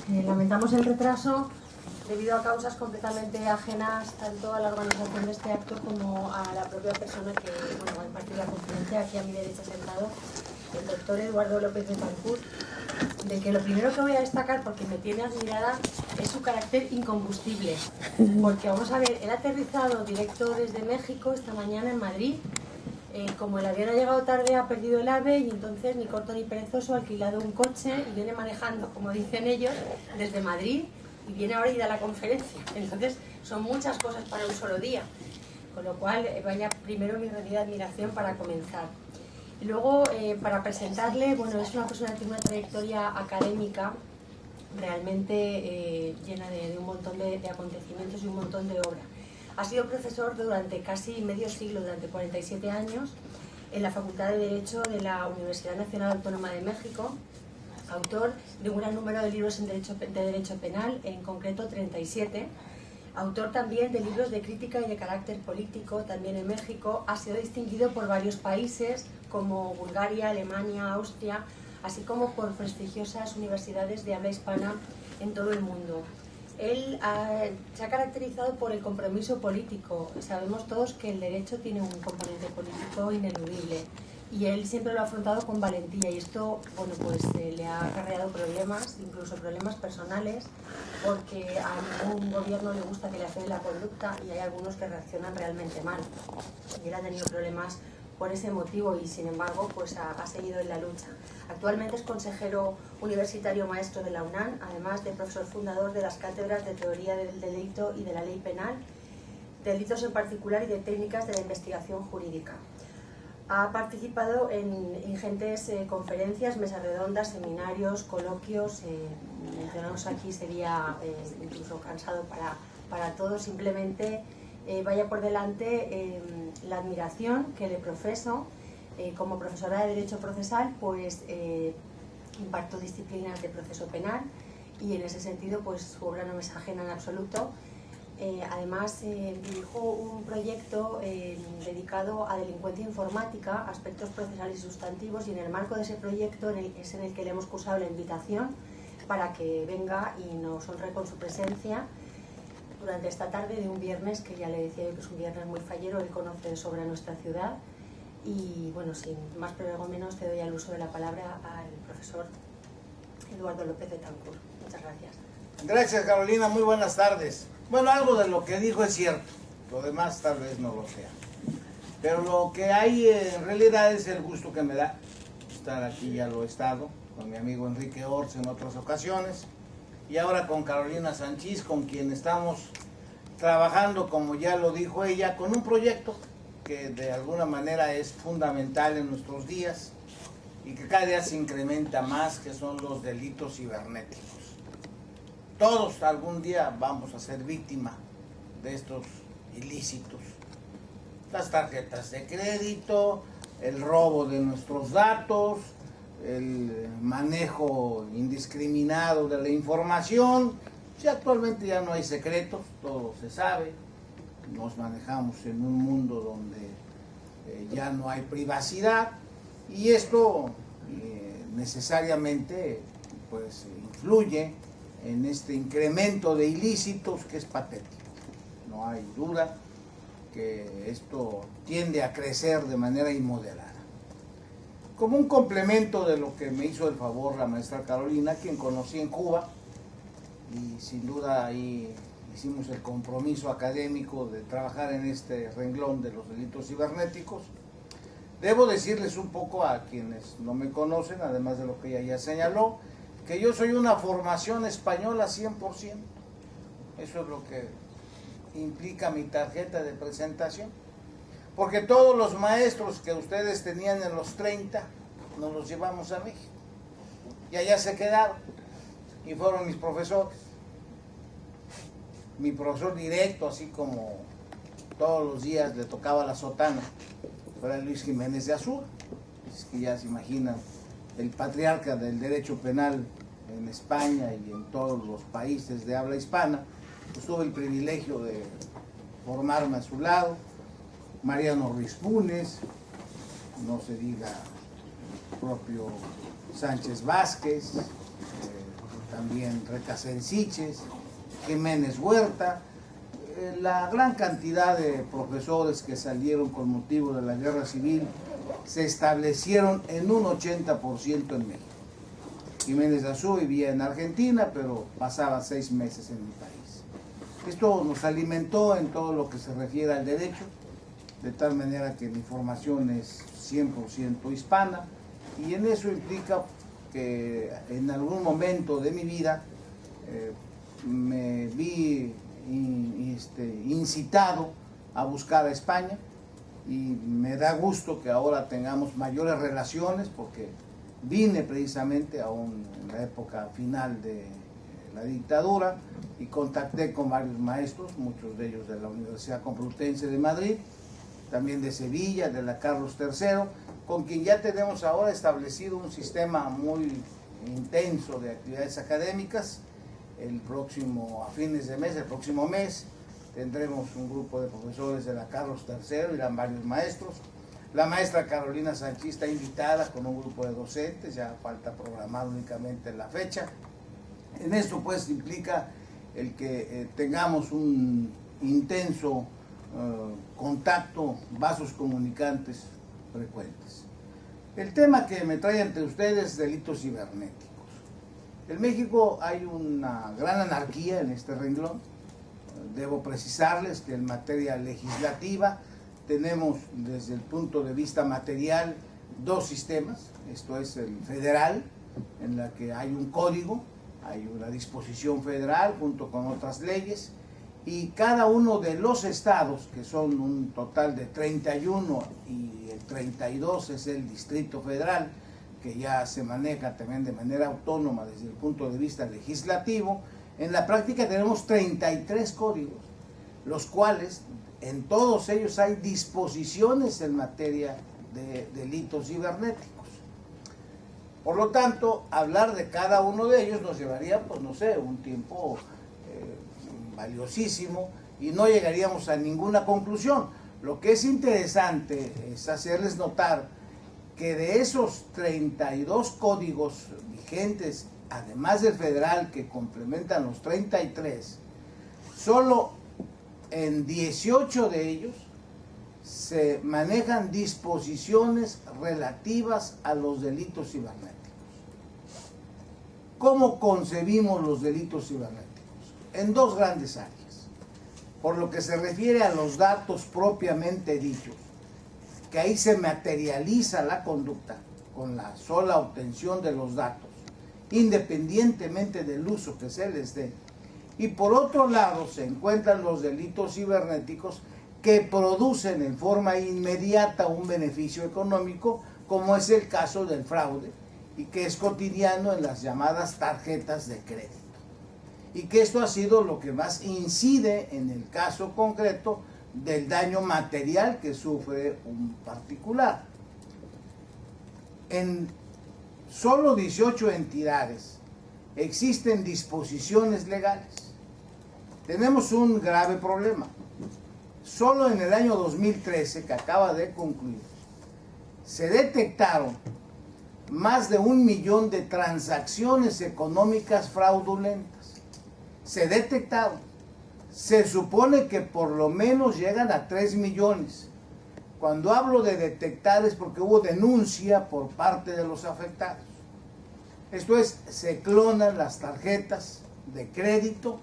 Lamentamos el retraso debido a causas completamente ajenas tanto a la organización de este acto como a la propia persona que va a impartir la conferencia. Aquí a mi derecha sentado el doctor Eduardo López Betancourt, de que lo primero que voy a destacar, porque me tiene admirada, es su carácter incombustible. Porque vamos a ver, él ha aterrizado directo desde México esta mañana en Madrid. Como el avión ha llegado tarde, ha perdido el AVE y entonces, ni corto ni perezoso, ha alquilado un coche y viene manejando, como dicen ellos, desde Madrid y viene ahora y da la conferencia. Entonces, son muchas cosas para un solo día. Con lo cual, vaya primero mi rendida admiración para comenzar. Y luego, para presentarle, bueno, es una persona que tiene una trayectoria académica realmente llena de un montón de acontecimientos y un montón de obra. Ha sido profesor durante casi medio siglo, durante 47 años, en la Facultad de Derecho de la Universidad Nacional Autónoma de México, autor de un gran número de libros de derecho penal, en concreto 37, autor también de libros de crítica y de carácter político, también en México. Ha sido distinguido por varios países como Bulgaria, Alemania, Austria, así como por prestigiosas universidades de habla hispana en todo el mundo. Él se ha caracterizado por el compromiso político. Sabemos todos que el derecho tiene un componente político ineludible y él siempre lo ha afrontado con valentía, y esto, bueno, pues le ha acarreado problemas, incluso problemas personales, porque a ningún gobierno le gusta que le afecte la conducta y hay algunos que reaccionan realmente mal. Y él ha tenido problemas por ese motivo y, sin embargo, pues ha seguido en la lucha. Actualmente es consejero universitario maestro de la UNAM, además de profesor fundador de las cátedras de Teoría del Delito y de la Ley Penal, delitos en particular y de técnicas de la investigación jurídica. Ha participado en ingentes conferencias, mesas redondas, seminarios, coloquios. Mencionamos aquí sería incluso cansado para todos. Simplemente vaya por delante la admiración que le profeso. Como profesora de Derecho Procesal, pues imparto disciplinas de proceso penal y en ese sentido pues su obra no me es ajena en absoluto. Además dirijo un proyecto dedicado a delincuencia informática, aspectos procesales y sustantivos, y en el marco de ese proyecto es en el que le hemos cursado la invitación para que venga y nos honre con su presencia durante esta tarde de un viernes, que ya le decía yo que es un viernes muy fallero. Él conoce de sobra nuestra ciudad. Y bueno, sin más menos, te doy el uso de la palabra al profesor Eduardo López Betancourt. Muchas gracias. Gracias, Carolina, muy buenas tardes. Bueno, algo de lo que dijo es cierto, lo demás tal vez no lo sea. Pero lo que hay en realidad es el gusto que me da estar aquí. Ya lo he estado con mi amigo Enrique Orts en otras ocasiones, y ahora con Carolina Sanchís, con quien estamos trabajando, como ya lo dijo ella, con un proyecto que de alguna manera es fundamental en nuestros días y que cada día se incrementa más, que son los delitos cibernéticos. Todos algún día vamos a ser víctima de estos ilícitos. Las tarjetas de crédito, el robo de nuestros datos, el manejo indiscriminado de la información. Si actualmente ya no hay secretos, todo se sabe. Nos manejamos en un mundo donde ya no hay privacidad, y esto necesariamente pues influye en este incremento de ilícitos que es patético. No hay duda que esto tiende a crecer de manera inmoderada. Como un complemento de lo que me hizo el favor la maestra Carolina, quien conocí en Cuba, y sin duda ahí hicimos el compromiso académico de trabajar en este renglón de los delitos cibernéticos. Debo decirles un poco a quienes no me conocen, además de lo que ella ya señaló, que yo soy una formación española 100%. Eso es lo que implica mi tarjeta de presentación. Porque todos los maestros que ustedes tenían en los 30, nos los llevamos a México. Y allá se quedaron. Y fueron mis profesores. Mi profesor directo, así como todos los días le tocaba la sotana, fue Luis Jiménez de Azúa. Es que ya se imaginan, el patriarca del derecho penal en España y en todos los países de habla hispana. Pues tuve el privilegio de formarme a su lado. Mariano Ruiz Funes, no se diga el propio Sánchez Vázquez, también Recasensiches, Jiménez Huerta, la gran cantidad de profesores que salieron con motivo de la guerra civil se establecieron en un 80% en México. Jiménez Azú vivía en Argentina, pero pasaba 6 meses en mi país. Esto nos alimentó en todo lo que se refiere al derecho, de tal manera que mi formación es 100% hispana, y en eso implica que en algún momento de mi vida me vi incitado a buscar a España, y me da gusto que ahora tengamos mayores relaciones, porque vine precisamente aún en la época final de la dictadura y contacté con varios maestros, muchos de ellos de la Universidad Complutense de Madrid, también de Sevilla, de la Carlos III, con quien ya tenemos ahora establecido un sistema muy intenso de actividades académicas. El próximo mes, tendremos un grupo de profesores de la Carlos III, irán varios maestros. La maestra Carolina Sanchís está invitada con un grupo de docentes, ya falta programar únicamente la fecha. En esto pues implica el que tengamos un intenso contacto, vasos comunicantes frecuentes. El tema que me trae ante ustedes, delitos cibernéticos. En México hay una gran anarquía en este renglón. Debo precisarles que en materia legislativa tenemos desde el punto de vista material 2 sistemas. Esto es el federal, en la que hay un código, hay una disposición federal junto con otras leyes, y cada uno de los estados, que son un total de 31 y el 32 es el Distrito Federal, que ya se maneja también de manera autónoma desde el punto de vista legislativo, en la práctica tenemos 33 códigos, los cuales en todos ellos hay disposiciones en materia de delitos cibernéticos. Por lo tanto, hablar de cada uno de ellos nos llevaría, pues no sé, un tiempo valiosísimo, y no llegaríamos a ninguna conclusión. Lo que es interesante es hacerles notar que de esos 32 códigos vigentes, además del federal que complementan los 33, solo en 18 de ellos se manejan disposiciones relativas a los delitos cibernéticos. ¿Cómo concebimos los delitos cibernéticos? En 2 grandes áreas. Por lo que se refiere a los datos propiamente dichos, que ahí se materializa la conducta con la sola obtención de los datos, independientemente del uso que se les dé. Y por otro lado se encuentran los delitos cibernéticos que producen en forma inmediata un beneficio económico, como es el caso del fraude, y que es cotidiano en las llamadas tarjetas de crédito. Y que esto ha sido lo que más incide en el caso concreto del daño material que sufre un particular. En solo 18 entidades existen disposiciones legales. Tenemos un grave problema. Solo en el año 2013, que acaba de concluir, se detectaron más de 1 millón de transacciones económicas fraudulentas. Se detectaron. Se supone que por lo menos llegan a 3 millones. Cuando hablo de detectar es porque hubo denuncia por parte de los afectados. Esto es, se clonan las tarjetas de crédito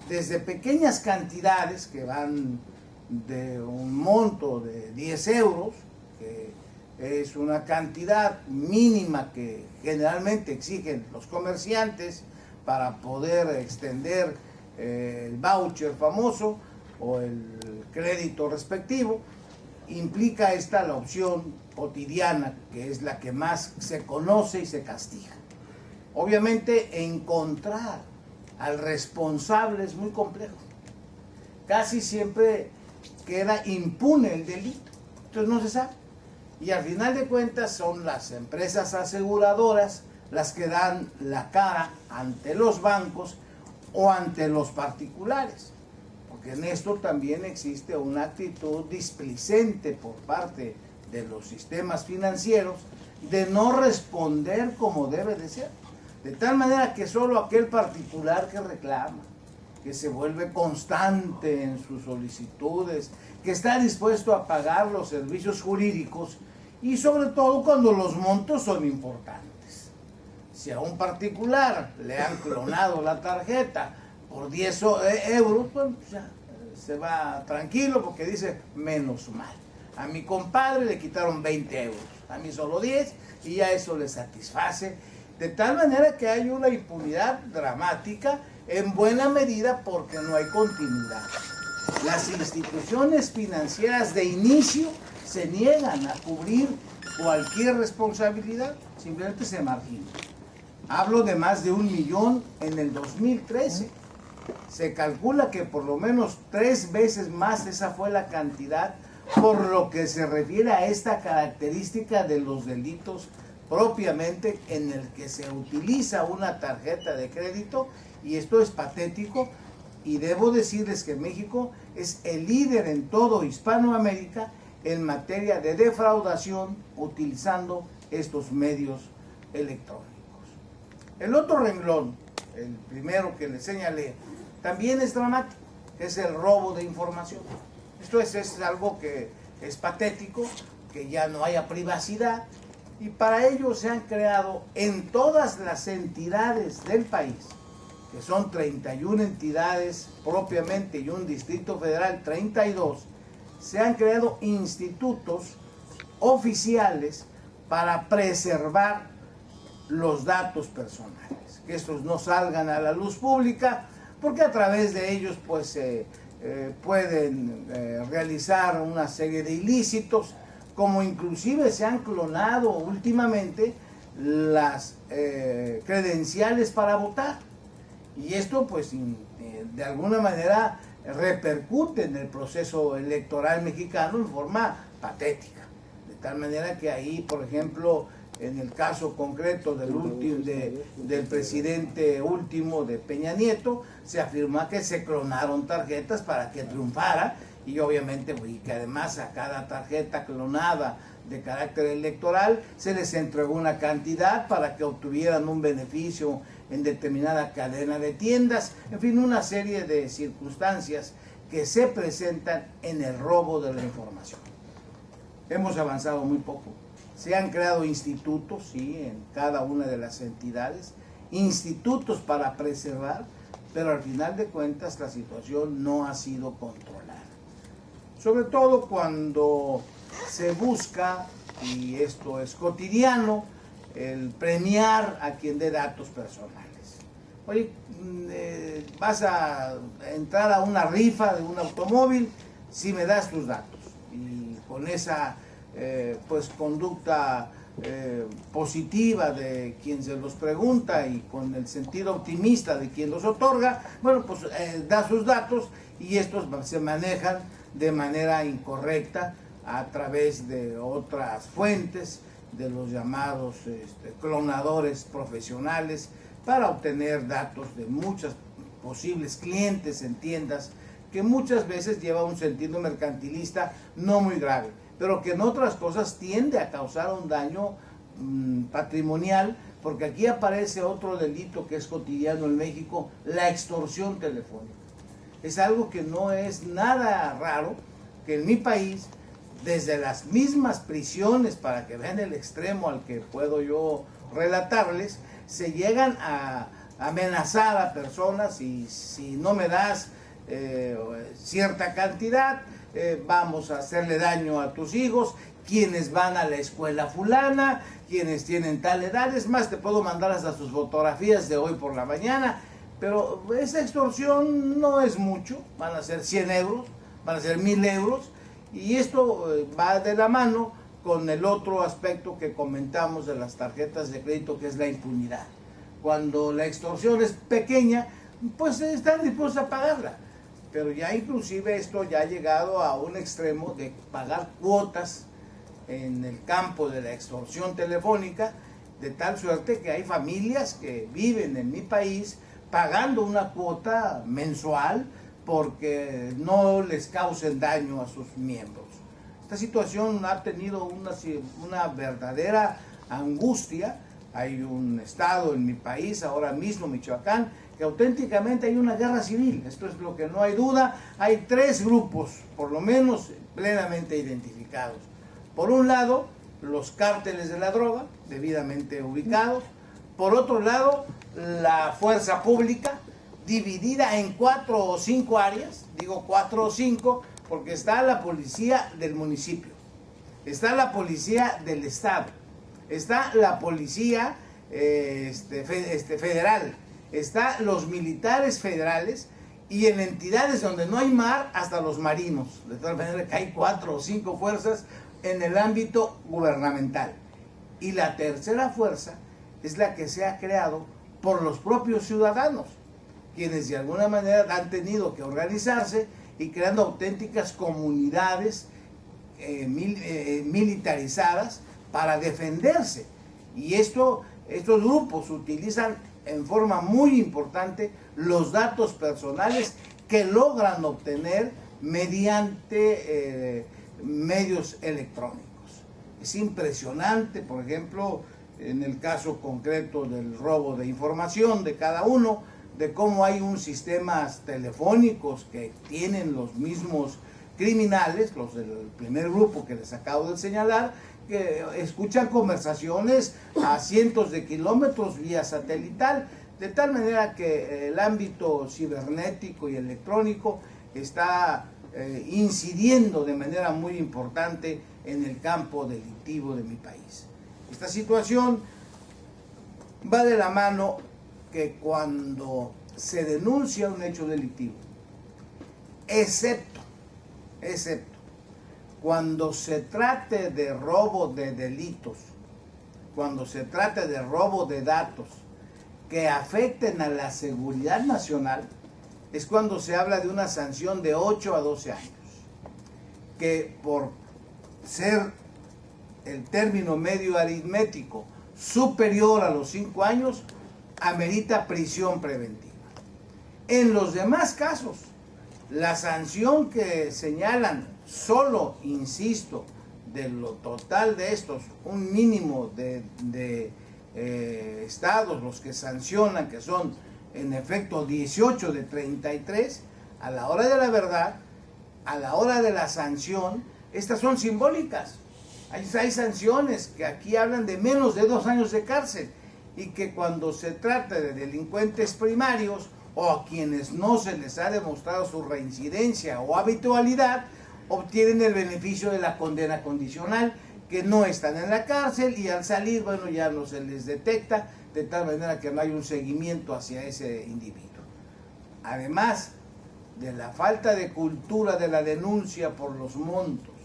desde pequeñas cantidades que van de un monto de 10 euros, que es una cantidad mínima que generalmente exigen los comerciantes para poder extender el voucher famoso o el crédito respectivo. Implica esta la opción cotidiana, que es la que más se conoce y se castiga. Obviamente encontrar al responsable es muy complejo. Casi siempre queda impune el delito, entonces no se sabe. Y al final de cuentas son las empresas aseguradoras las que dan la cara ante los bancos o ante los particulares, porque en esto también existe una actitud displicente por parte de los sistemas financieros de no responder como debe de ser. De tal manera que solo aquel particular que reclama, que se vuelve constante en sus solicitudes, que está dispuesto a pagar los servicios jurídicos y sobre todo cuando los montos son importantes. Si a un particular le han clonado la tarjeta por 10 euros, pues ya se va tranquilo porque dice menos mal. A mi compadre le quitaron 20 euros, a mí solo 10 y ya eso le satisface. De tal manera que hay una impunidad dramática en buena medida porque no hay continuidad. Las instituciones financieras de inicio se niegan a cubrir cualquier responsabilidad, simplemente se marginan. Hablo de más de 1 millón en el 2013. Se calcula que por lo menos 3 veces más esa fue la cantidad por lo que se refiere a esta característica de los delitos propiamente en el que se utiliza una tarjeta de crédito, y esto es patético, y debo decirles que México es el líder en todo Hispanoamérica en materia de defraudación utilizando estos medios electrónicos. El otro renglón, el primero que les señalé, también es dramático, es el robo de información. Esto es algo que es patético, que ya no haya privacidad, y para ello se han creado en todas las entidades del país, que son 31 entidades propiamente y un distrito federal 32, se han creado institutos oficiales para preservar los datos personales, que estos no salgan a la luz pública, porque a través de ellos pues pueden realizar una serie de ilícitos, como inclusive se han clonado últimamente las credenciales para votar. Y esto pues de alguna manera repercute en el proceso electoral mexicano en forma patética. De tal manera que ahí, por ejemplo, en el caso concreto del presidente último de Peña Nieto, se afirma que se clonaron tarjetas para que triunfara, y obviamente que además a cada tarjeta clonada de carácter electoral se les entregó una cantidad para que obtuvieran un beneficio en determinada cadena de tiendas, en fin, una serie de circunstancias que se presentan en el robo de la información. Hemos avanzado muy poco. Se han creado institutos, sí, en cada una de las entidades, institutos para preservar, pero al final de cuentas la situación no ha sido controlada. Sobre todo cuando se busca, y esto es cotidiano, el premiar a quien dé datos personales. Oye, vas a entrar a una rifa de un automóvil si me das tus datos. Y con esa pues conducta positiva de quien se los pregunta y con el sentido optimista de quien los otorga, bueno, pues da sus datos y estos se manejan de manera incorrecta a través de otras fuentes, de los llamados clonadores profesionales, para obtener datos de muchos posibles clientes en tiendas, que muchas veces lleva un sentido mercantilista no muy grave, pero que en otras cosas tiende a causar un daño patrimonial, porque aquí aparece otro delito que es cotidiano en México, la extorsión telefónica. Es algo que no es nada raro, que en mi país, desde las mismas prisiones, para que vean el extremo al que puedo yo relatarles, se llegan a amenazar a personas, y si no me das cierta cantidad, vamos a hacerle daño a tus hijos, quienes van a la escuela fulana, quienes tienen tal edad. Es más, te puedo mandar hasta sus fotografías de hoy por la mañana, pero esa extorsión no es mucho, van a ser 100 euros, van a ser 1000 euros, y esto va de la mano con el otro aspecto que comentamos de las tarjetas de crédito, que es la impunidad. Cuando la extorsión es pequeña, pues están dispuestos a pagarla, pero ya inclusive esto ya ha llegado a un extremo de pagar cuotas en el campo de la extorsión telefónica, de tal suerte que hay familias que viven en mi país pagando una cuota mensual porque no les causen daño a sus miembros. Esta situación ha tenido una verdadera angustia, Hay un estado en mi país, ahora mismo Michoacán, que auténticamente hay una guerra civil. Esto es lo que no hay duda. Hay tres grupos, por lo menos plenamente identificados. Por un lado, los cárteles de la droga, debidamente ubicados. Por otro lado, la fuerza pública, dividida en 4 o 5 áreas. Digo 4 o 5 porque está la policía del municipio, está la policía del estado, está la policía federal, está los militares federales y en entidades donde no hay mar, hasta los marinos. De tal manera que hay 4 o 5 fuerzas en el ámbito gubernamental. Y la tercera fuerza es la que se ha creado por los propios ciudadanos, quienes de alguna manera han tenido que organizarse y creando auténticas comunidades militarizadas para defenderse. Y estos grupos utilizan en forma muy importante los datos personales que logran obtener mediante medios electrónicos. Es impresionante, por ejemplo, en el caso concreto del robo de información de cada uno, de cómo hay un sistemas telefónicos que tienen los mismos criminales, los del primer grupo que les acabo de señalar, que escuchan conversaciones a cientos de kilómetros vía satelital, de tal manera que el ámbito cibernético y electrónico está incidiendo de manera muy importante en el campo delictivo de mi país. Esta situación va de la mano que cuando se denuncia un hecho delictivo, excepto cuando se trate de robo de delitos, cuando se trate de robo de datos que afecten a la seguridad nacional, es cuando se habla de una sanción de 8 a 12 años, que por ser el término medio aritmético superior a los 5 años, amerita prisión preventiva. En los demás casos, la sanción que señalan solo, insisto, de lo total de estos, un mínimo de estados, los que sancionan, que son en efecto 18 de 33, a la hora de la verdad, a la hora de la sanción, estas son simbólicas. Hay sanciones que aquí hablan de menos de 2 años de cárcel, y que cuando se trata de delincuentes primarios o a quienes no se les ha demostrado su reincidencia o habitualidad, obtienen el beneficio de la condena condicional, que no están en la cárcel y al salir, bueno, ya no se les detecta, de tal manera que no hay un seguimiento hacia ese individuo. Además de la falta de cultura de la denuncia por los montos,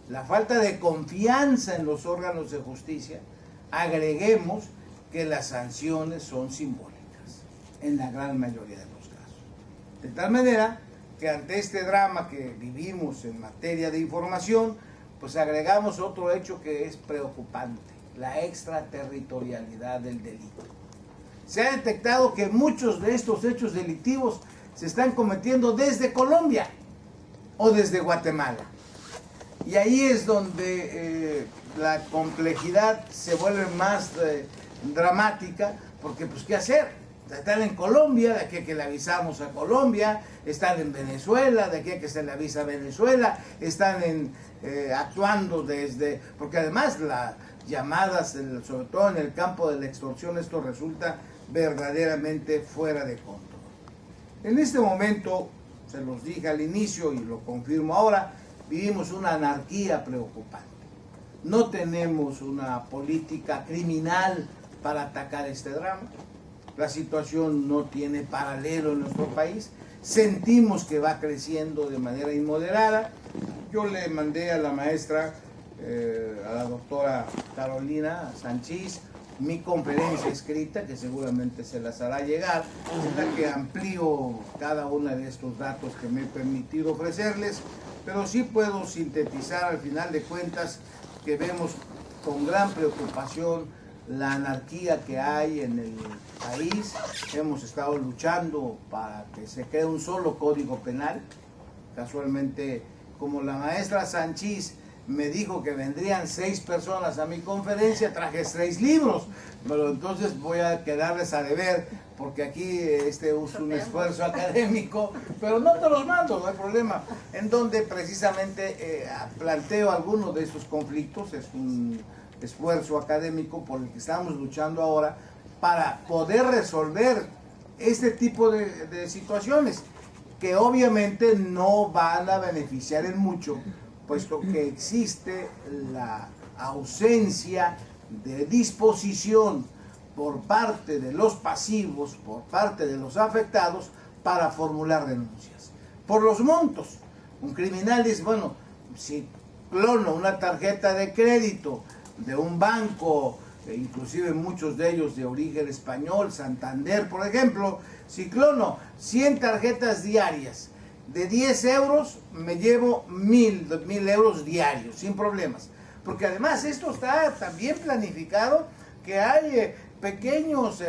la falta de confianza en los órganos de justicia, agreguemos que las sanciones son simbólicas en la gran mayoría de los casos. De tal manera que ante este drama que vivimos en materia de información, pues agregamos otro hecho que es preocupante: la extraterritorialidad del delito. Se ha detectado que muchos de estos hechos delictivos se están cometiendo desde Colombia o desde Guatemala. Y ahí es donde la complejidad se vuelve más dramática, porque pues ¿qué hacer? Están en Colombia, de aquí a que le avisamos a Colombia, están en Venezuela, de aquí a que se le avisa a Venezuela, están actuando desde, porque además las llamadas, sobre todo en el campo de la extorsión, esto resulta verdaderamente fuera de control. En este momento, se los dije al inicio y lo confirmo ahora, vivimos una anarquía preocupante. No tenemos una política criminal para atacar este drama. La situación no tiene paralelo en nuestro país. Sentimos que va creciendo de manera inmoderada. Yo le mandé a la maestra, a la doctora Carolina Sanchís, mi conferencia escrita, que seguramente se las hará llegar, en la que amplío cada uno de estos datos que me he permitido ofrecerles, pero sí puedo sintetizar al final de cuentas que vemos con gran preocupación la anarquía que hay en el país. Hemos estado luchando para que se cree un solo código penal. Casualmente, como la maestra Sanchís me dijo que vendrían 6 personas a mi conferencia, traje 6 libros, pero entonces voy a quedarles a deber, porque aquí es un esfuerzo académico, pero no te los mando, no hay problema, en donde precisamente planteo algunos de esos conflictos. Es un esfuerzo académico por el que estamos luchando ahora para poder resolver este tipo de situaciones, que obviamente no van a beneficiar en mucho, puesto que existe la ausencia de disposición por parte de los pasivos, por parte de los afectados, para formular denuncias. Por los montos, un criminal dice, bueno, si clono una tarjeta de crédito de un banco, inclusive muchos de ellos de origen español, Santander, por ejemplo, si clono 100 tarjetas diarias de 10 euros, me llevo 1000 euros diarios, sin problemas. Porque además esto está también planificado, que hay pequeños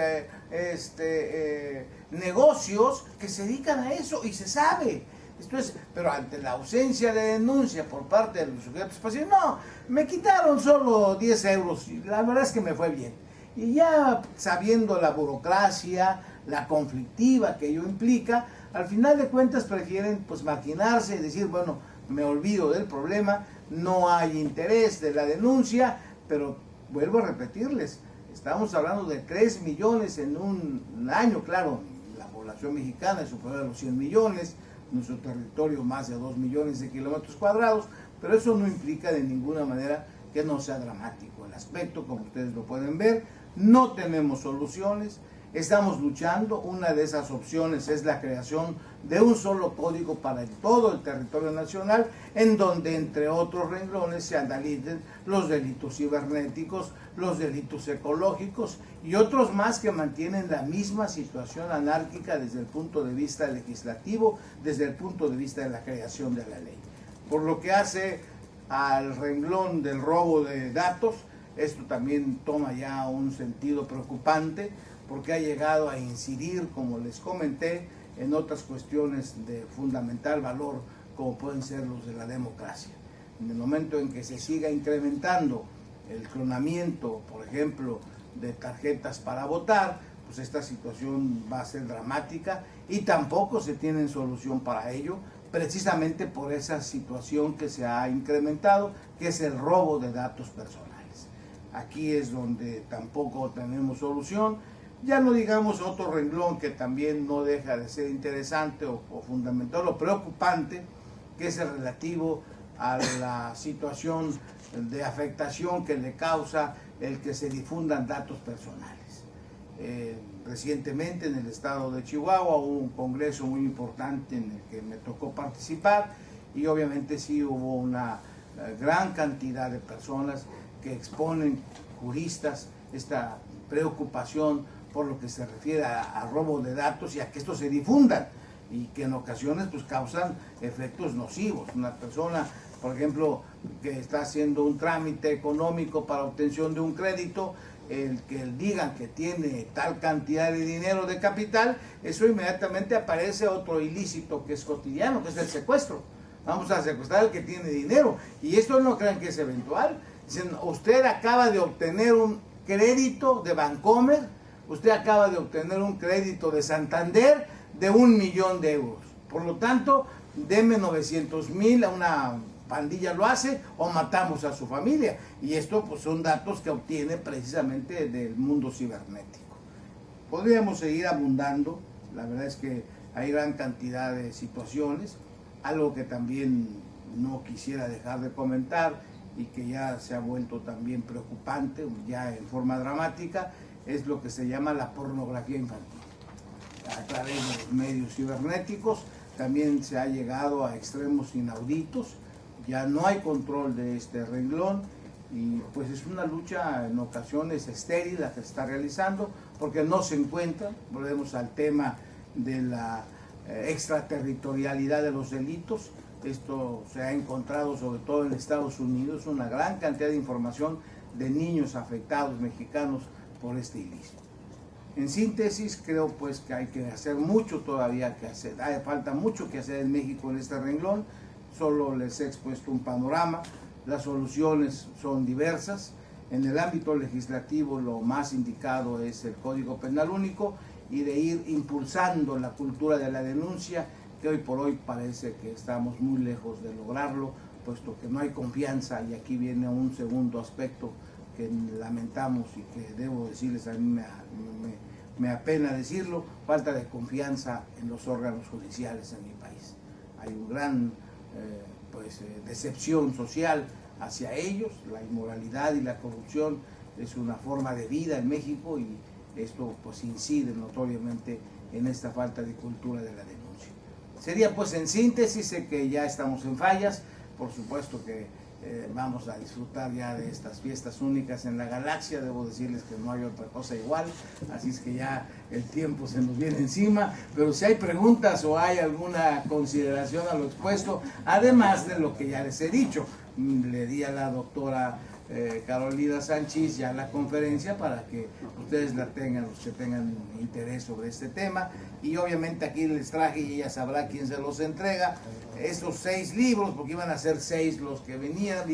negocios que se dedican a eso y se sabe. Esto es, pero ante la ausencia de denuncia por parte de los sujetos pasivos, no, me quitaron solo 10 euros y la verdad es que me fue bien. Y ya sabiendo la burocracia, la conflictiva que ello implica, al final de cuentas prefieren pues marginarse y decir, bueno, me olvido del problema, no hay interés de la denuncia, pero vuelvo a repetirles, estamos hablando de 3 millones en un año, claro, la población mexicana es superior a los 100 millones, nuestro territorio más de 2 millones de kilómetros cuadrados, pero eso no implica de ninguna manera que no sea dramático. El aspecto, como ustedes lo pueden ver, no tenemos soluciones, estamos luchando. Una de esas opciones es la creación de un solo código para todo el territorio nacional, en donde entre otros renglones se analicen los delitos cibernéticos, los delitos ecológicos y otros más que mantienen la misma situación anárquica desde el punto de vista legislativo, desde el punto de vista de la creación de la ley. Por lo que hace al renglón del robo de datos, esto también toma ya un sentido preocupante, porque ha llegado a incidir, como les comenté, en otras cuestiones de fundamental valor, como pueden ser los de la democracia. En el momento en que se siga incrementando el clonamiento, por ejemplo, de tarjetas para votar, pues esta situación va a ser dramática y tampoco se tiene solución para ello, precisamente por esa situación que se ha incrementado, que es el robo de datos personales. Aquí es donde tampoco tenemos solución. Ya no digamos otro renglón que también no deja de ser interesante o fundamental o preocupante, que es el relativo a la situación de afectación que le causa el que se difundan datos personales. Recientemente en el estado de Chihuahua hubo un congreso muy importante en el que me tocó participar y obviamente sí hubo una gran cantidad de personas que exponen, juristas, esta preocupación por lo que se refiere a robo de datos y a que estos se difundan y que en ocasiones pues causan efectos nocivos. Una persona, por ejemplo, que está haciendo un trámite económico para obtención de un crédito, el que digan que tiene tal cantidad de dinero de capital, eso inmediatamente aparece otro ilícito que es cotidiano, que es el secuestro. Vamos a secuestrar al que tiene dinero y esto no crean que es eventual. Dicen, usted acaba de obtener un crédito de Bancomer, usted acaba de obtener un crédito de Santander de 1 millón de euros. Por lo tanto, deme 900,000, a una pandilla lo hace, o matamos a su familia. Y esto pues son datos que obtiene precisamente del mundo cibernético. Podríamos seguir abundando, la verdad es que hay gran cantidad de situaciones. Algo que también no quisiera dejar de comentar y que ya se ha vuelto también preocupante, ya en forma dramática, es lo que se llama la pornografía infantil. A través de los medios cibernéticos también se ha llegado a extremos inauditos, ya no hay control de este renglón y pues es una lucha en ocasiones estéril la que se está realizando porque no se encuentra. Volvemos al tema de la extraterritorialidad de los delitos. Esto se ha encontrado sobre todo en Estados Unidos, una gran cantidad de información de niños afectados mexicanos por este ilícito. En síntesis, creo pues que hay que hacer mucho todavía que hacer, falta mucho que hacer en México en este renglón. Solo les he expuesto un panorama, Las soluciones son diversas. En el ámbito legislativo lo más indicado es el Código Penal Único y de ir impulsando la cultura de la denuncia, que hoy por hoy parece que estamos muy lejos de lograrlo, puesto que no hay confianza, y aquí viene un segundo aspecto que lamentamos y que debo decirles, a mí me apena decirlo, falta de confianza en los órganos judiciales en mi país. Hay un gran decepción social hacia ellos, la inmoralidad y la corrupción es una forma de vida en México y esto pues incide notoriamente en esta falta de cultura de la denuncia. Sería pues en síntesis que ya estamos en fallas, por supuesto que vamos a disfrutar ya de estas fiestas únicas en la galaxia, debo decirles que no hay otra cosa igual, así es que ya el tiempo se nos viene encima, pero si hay preguntas o hay alguna consideración a lo expuesto, además de lo que ya les he dicho, le di a la doctora Carolina Sánchez ya la conferencia para que ustedes la tengan, los que tengan interés sobre este tema, y obviamente aquí les traje y ella sabrá quién se los entrega, estos 6 libros, porque iban a ser 6 los que vinieran.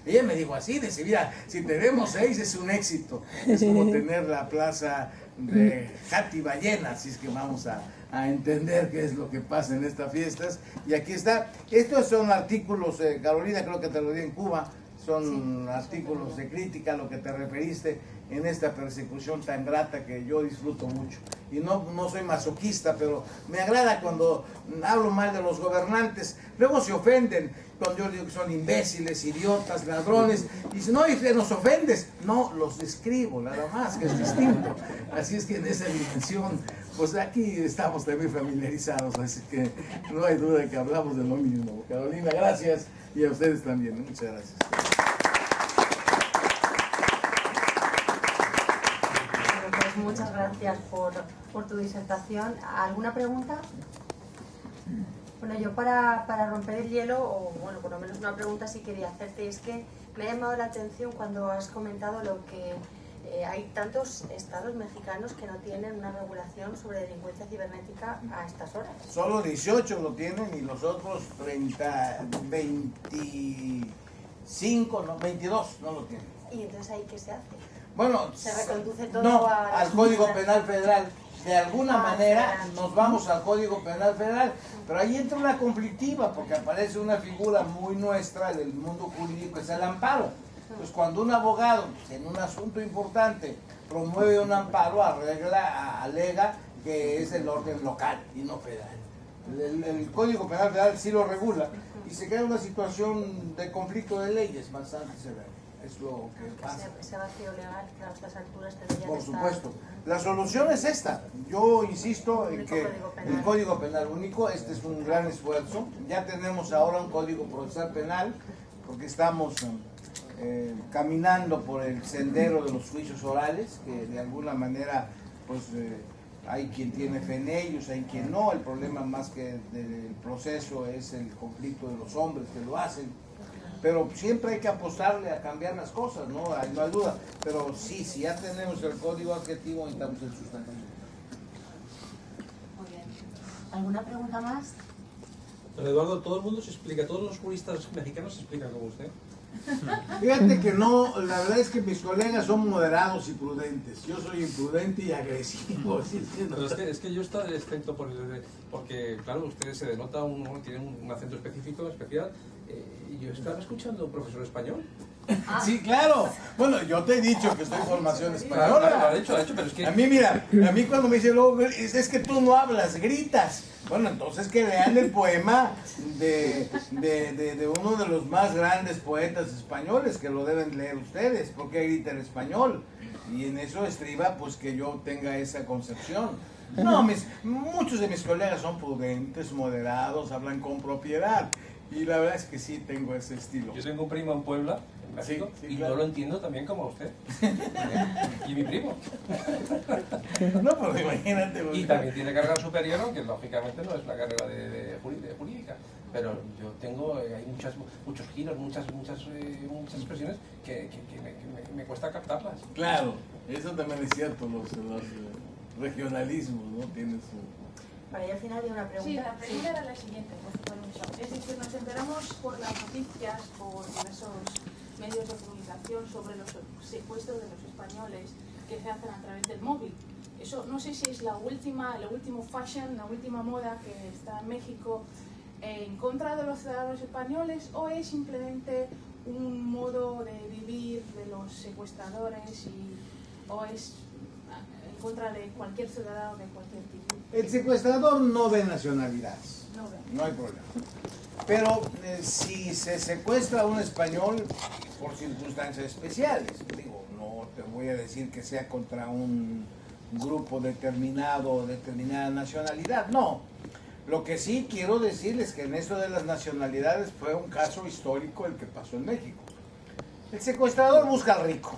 Ella me dijo así, dice, mira, si tenemos 6 es un éxito, es como tener la plaza de Játiva llena, así es que vamos a entender qué es lo que pasa en estas fiestas, y aquí está. Estos son artículos, Carolina, creo que te lo di en Cuba, son artículos de crítica a lo que te referiste en esta persecución tan grata que yo disfruto mucho. Y no soy masoquista, pero me agrada cuando hablo mal de los gobernantes. Luego se ofenden cuando yo digo que son imbéciles, idiotas, ladrones. Y dicen, no, y que nos ofendes. No, los describo, nada más, que es distinto. Así es que en esa dimensión, pues aquí estamos también familiarizados. Así que no hay duda de que hablamos de lo mismo. Carolina, gracias. Y a ustedes también. Muchas gracias. Muchas gracias por tu disertación. ¿Alguna pregunta? Bueno, yo para romper el hielo, o bueno, por lo menos una pregunta sí quería hacerte, es que me ha llamado la atención cuando has comentado lo que hay tantos estados mexicanos que no tienen una regulación sobre delincuencia cibernética a estas horas. Solo 18 lo tienen y los otros 25, no, 22 no lo tienen. ¿Y entonces ahí qué se hace? Bueno, se reconduce todo al Código Penal Federal. De alguna manera nos vamos al Código Penal Federal, pero ahí entra una conflictiva porque aparece una figura muy nuestra del mundo jurídico, es el amparo. Pues cuando un abogado en un asunto importante promueve un amparo, alega que es el orden local y no federal. El Código Penal Federal sí lo regula y se crea una situación de conflicto de leyes bastante severa. Es lo que pasa. Ese vacío legal que a estas alturas tendría Por que supuesto. estar... La solución es esta. Yo insisto en que el Código Penal Único, este es un gran esfuerzo. Ya tenemos ahora un Código Procesal Penal, porque estamos caminando por el sendero de los juicios orales, que de alguna manera pues hay quien tiene fe en ellos, hay quien no. El problema más que del proceso es el conflicto de los hombres que lo hacen. Pero siempre hay que apostarle a cambiar las cosas, no hay duda. Pero sí, si ya tenemos el código adjetivo, necesitamos el sustantivo. Muy bien. ¿Alguna pregunta más? Don Eduardo, todo el mundo se explica, todos los juristas mexicanos se explican como usted. Fíjate que no, la verdad es que mis colegas son moderados y prudentes. Yo soy imprudente y agresivo. Pero es que yo estoy excepto porque, claro, ustedes se denota, tienen un acento específico, especial. Y yo estaba escuchando a un profesor español. Sí, claro. Bueno, yo te he dicho que estoy en formación española. Claro, lo ha dicho, pero es que... A mí, mira, a mí cuando me dicen, luego, es que tú no hablas, gritas. Bueno, entonces que lean el poema de uno de los más grandes poetas españoles, que lo deben leer ustedes, porque grita en español. Y en eso estriba, pues, que yo tenga esa concepción. No, muchos de mis colegas son prudentes, moderados, hablan con propiedad. Y la verdad es que sí tengo ese estilo. Yo tengo un primo en Puebla, en México, y claro, no lo entiendo también como usted. Y mi primo. No, pero imagínate. Y también tiene carrera superior, aunque lógicamente no es la carrera de jurídica. Pero yo tengo, hay muchos giros, muchas expresiones que me cuesta captarlas. Claro, eso también es cierto, los regionalismos, ¿no? Tienen su... Para ir al final de una pregunta. Sí, la pregunta era la siguiente, por permiso. Es decir, nos enteramos por las noticias, por diversos medios de comunicación sobre los secuestros de los españoles que se hacen a través del móvil. Eso no sé si es lo último fashion, la última moda que está en México en contra de los ciudadanos españoles, o es simplemente un modo de vivir de los secuestradores o es en contra de cualquier ciudadano de cualquier tipo. El secuestrador no ve nacionalidades, No ve. no hay problema. Pero si se secuestra a un español por circunstancias especiales, digo, no te voy a decir que sea contra un grupo determinado o determinada nacionalidad, no. Lo que sí quiero decirles que en esto de las nacionalidades fue un caso histórico el que pasó en México. El secuestrador busca al rico.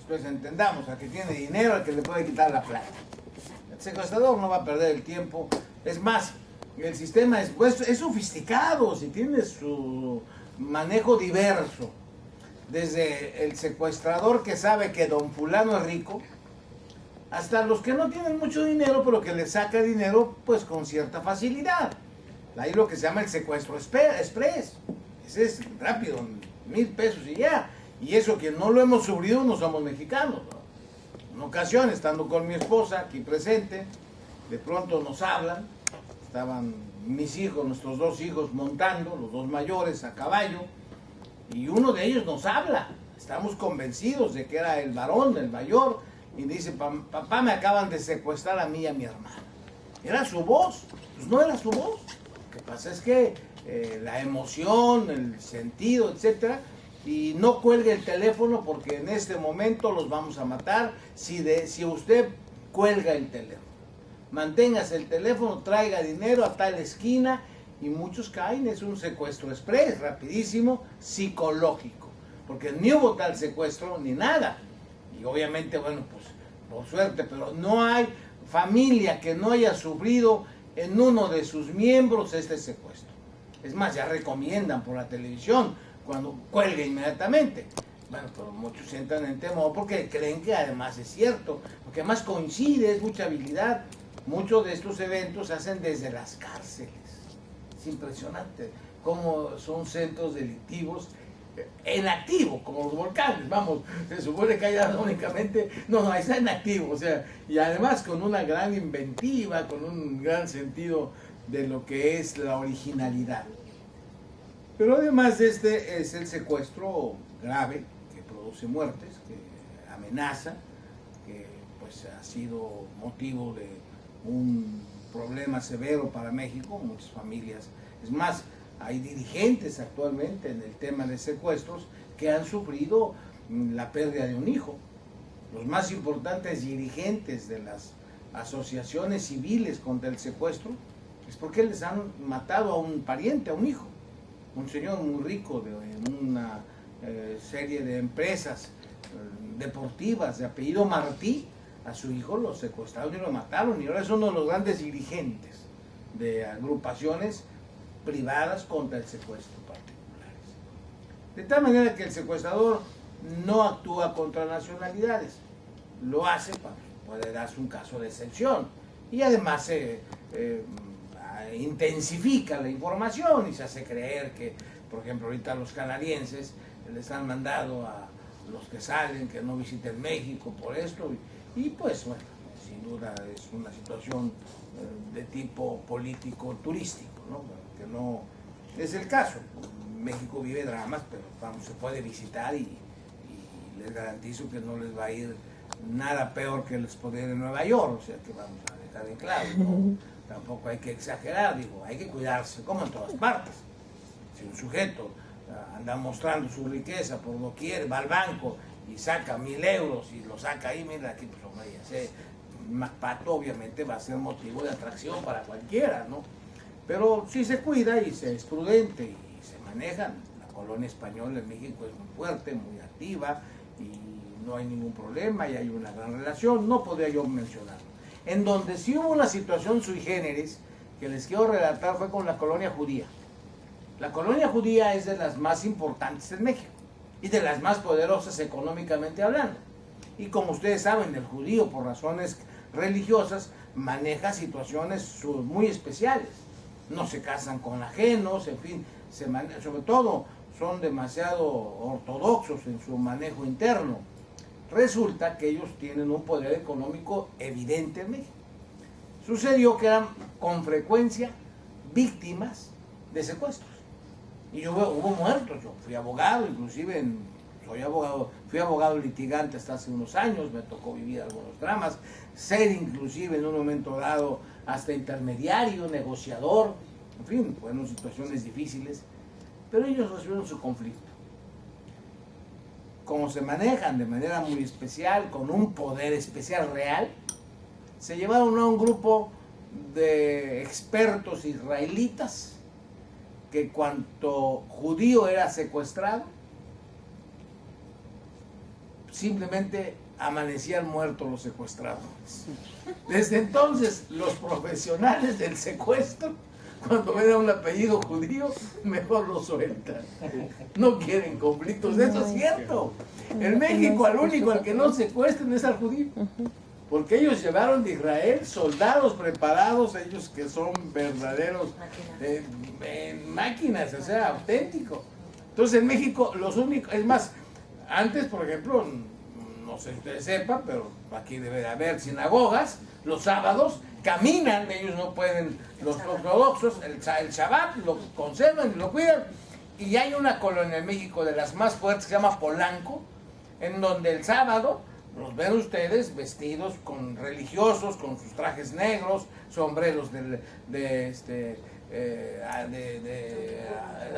Entonces entendamos, al que tiene dinero, al que le puede quitar la plata. El secuestrador no va a perder el tiempo. Es más, el sistema es sofisticado, si tiene su manejo diverso. Desde el secuestrador que sabe que don fulano es rico, hasta los que no tienen mucho dinero, pero que le saca dinero pues con cierta facilidad. Hay lo que se llama el secuestro express. Ese es rápido, 1,000 pesos y ya. Y eso que no lo hemos sufrido no somos mexicanos, ¿no? En ocasión, estando con mi esposa aquí presente, de pronto nos hablan. Estaban mis hijos, nuestros 2 hijos montando, los 2 mayores a caballo, y uno de ellos nos habla. Estamos convencidos de que era el varón, el mayor, y dice: papá, me acaban de secuestrar a mí y a mi hermana. Era su voz, pues no era su voz. Lo que pasa es que la emoción, el sentido, etcétera, y no cuelgue el teléfono porque en este momento los vamos a matar si usted cuelga el teléfono. Manténgase el teléfono, traiga dinero a tal esquina, y muchos caen. Es un secuestro express, rapidísimo, psicológico, porque ni hubo tal secuestro ni nada. Y obviamente, bueno, pues por suerte, pero no hay familia que no haya sufrido en uno de sus miembros este secuestro. Es más, ya recomiendan por la televisión cuando cuelgue inmediatamente. Bueno, pero muchos entran en temor porque creen que además es cierto, porque además coincide, es mucha habilidad. Muchos de estos eventos se hacen desde las cárceles. Es impresionante cómo son centros delictivos en activo, como los volcanes. Vamos, se supone que hay únicamente, no, está en activo, o sea, y además con una gran inventiva, con un gran sentido de lo que es la originalidad. Pero además este es el secuestro grave que produce muertes, que amenaza, que pues ha sido motivo de un problema severo para México, muchas familias. Es más, hay dirigentes actualmente en el tema de secuestros que han sufrido la pérdida de un hijo. Los más importantes dirigentes de las asociaciones civiles contra el secuestro es porque les han matado a un pariente, a un hijo. Un señor muy rico de una serie de empresas deportivas de apellido Martí, a su hijo lo secuestraron y lo mataron, y ahora es uno de los grandes dirigentes de agrupaciones privadas contra el secuestro particulares. De tal manera que el secuestrador no actúa contra nacionalidades, lo hace cuando puede darse un caso de excepción, y además intensifica la información y se hace creer que, por ejemplo, ahorita los canadienses les han mandado a los que salen que no visiten México por esto, y pues bueno, sin duda es una situación de tipo político turístico, ¿no? Que no es el caso. México vive dramas, pero vamos, se puede visitar, y les garantizo que no les va a ir nada peor que les podría ir en Nueva York, o sea que vamos a dejar en claro, ¿no? Tampoco hay que exagerar, digo, hay que cuidarse, como en todas partes. Si un sujeto anda mostrando su riqueza por doquier, va al banco y saca 1,000 euros y lo saca ahí, mira aquí, pues hombre, ya sé, MacPato obviamente va a ser motivo de atracción para cualquiera, ¿no? Pero si se cuida y se es prudente y se maneja, la colonia española en México es muy fuerte, muy activa, y no hay ningún problema, y hay una gran relación. No podría yo mencionarlo. En donde sí hubo una situación sui generis que les quiero relatar fue con la colonia judía. La colonia judía es de las más importantes en México y de las más poderosas económicamente hablando. Y como ustedes saben, el judío, por razones religiosas, maneja situaciones muy especiales. No se casan con ajenos, en fin, sobre todo son demasiado ortodoxos en su manejo interno. Resulta que ellos tienen un poder económico evidente en México. Sucedió que eran con frecuencia víctimas de secuestros. Y hubo muertos. Yo fui abogado, inclusive fui abogado litigante hasta hace unos años, me tocó vivir algunos dramas, ser inclusive en un momento dado hasta intermediario, negociador, en fin, fueron situaciones difíciles, pero ellos resolvieron su conflicto. Como se manejan de manera muy especial, con un poder especial real, se llevaron a un grupo de expertos israelitas que cuanto judío era secuestrado, simplemente amanecían muertos los secuestradores. Desde entonces, los profesionales del secuestro, cuando ven a un apellido judío, mejor lo sueltan. No quieren conflictos. Eso es cierto. En México, al único al que no secuestran es al judío. Porque ellos llevaron de Israel soldados preparados, ellos que son verdaderos máquinas, o sea, auténticos. Entonces en México los únicos, es más, antes por ejemplo, no sé si ustedes sepan, pero aquí debe de haber sinagogas, los sábados caminan, ellos no pueden, los ortodoxos, el Shabbat lo conservan y lo cuidan. Y hay una colonia en México de las más fuertes que se llama Polanco, en donde el sábado los ven ustedes vestidos con religiosos, con sus trajes negros, sombreros de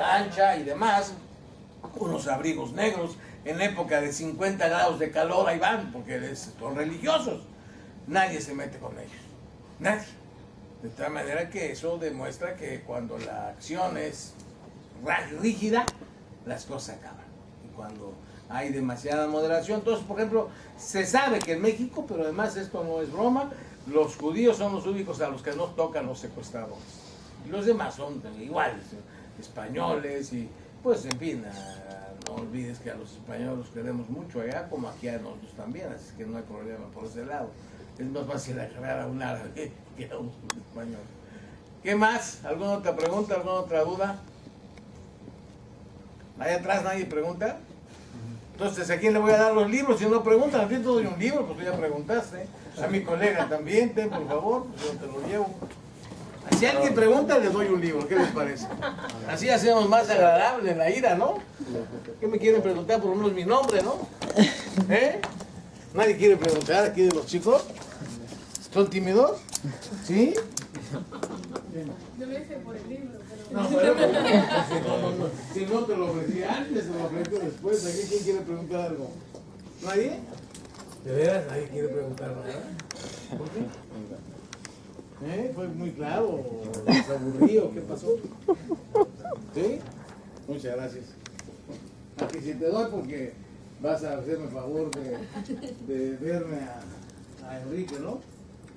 ancha y demás, unos abrigos negros, en época de 50 grados de calor ahí van, porque son religiosos. Nadie se mete con ellos, nadie. De tal manera que eso demuestra que cuando la acción es rígida, las cosas acaban. Y cuando hay demasiada moderación, entonces, por ejemplo, se sabe que en México, pero además esto no es broma, los judíos son los únicos a los que no tocan los secuestradores. Y los demás son iguales, españoles y, pues, en fin, no olvides que a los españoles los queremos mucho allá, como aquí a nosotros también, así que no hay problema por ese lado. Es más fácil agarrar a un árabe que a un español. ¿Qué más? ¿Alguna otra pregunta? ¿Alguna otra duda? ¿Allá atrás nadie pregunta? Entonces, ¿a quién le voy a dar los libros? Si no preguntan, a ti te doy un libro, pues tú ya preguntaste. A mi colega también, por favor, pues yo te lo llevo. Si alguien pregunta, les doy un libro, ¿qué les parece? Así hacemos más agradable la ira, ¿no? ¿Qué me quieren preguntar? Por lo menos mi nombre, ¿no? ¿Eh? ¿Nadie quiere preguntar aquí de los chicos? ¿Son tímidos? ¿Sí? Yo lo hice por el libro, pero... No, si no te lo ofrecí antes, te lo ofrecí después. ¿Aquí quién quiere preguntar algo? ¿Nadie? ¿De veras? ¿Nadie quiere preguntar nada? ¿Por qué? Fue muy claro, se aburrió, ¿qué pasó? ¿Sí? Muchas gracias. Aquí si te doy porque vas a hacerme el favor de verme a Enrique, ¿no?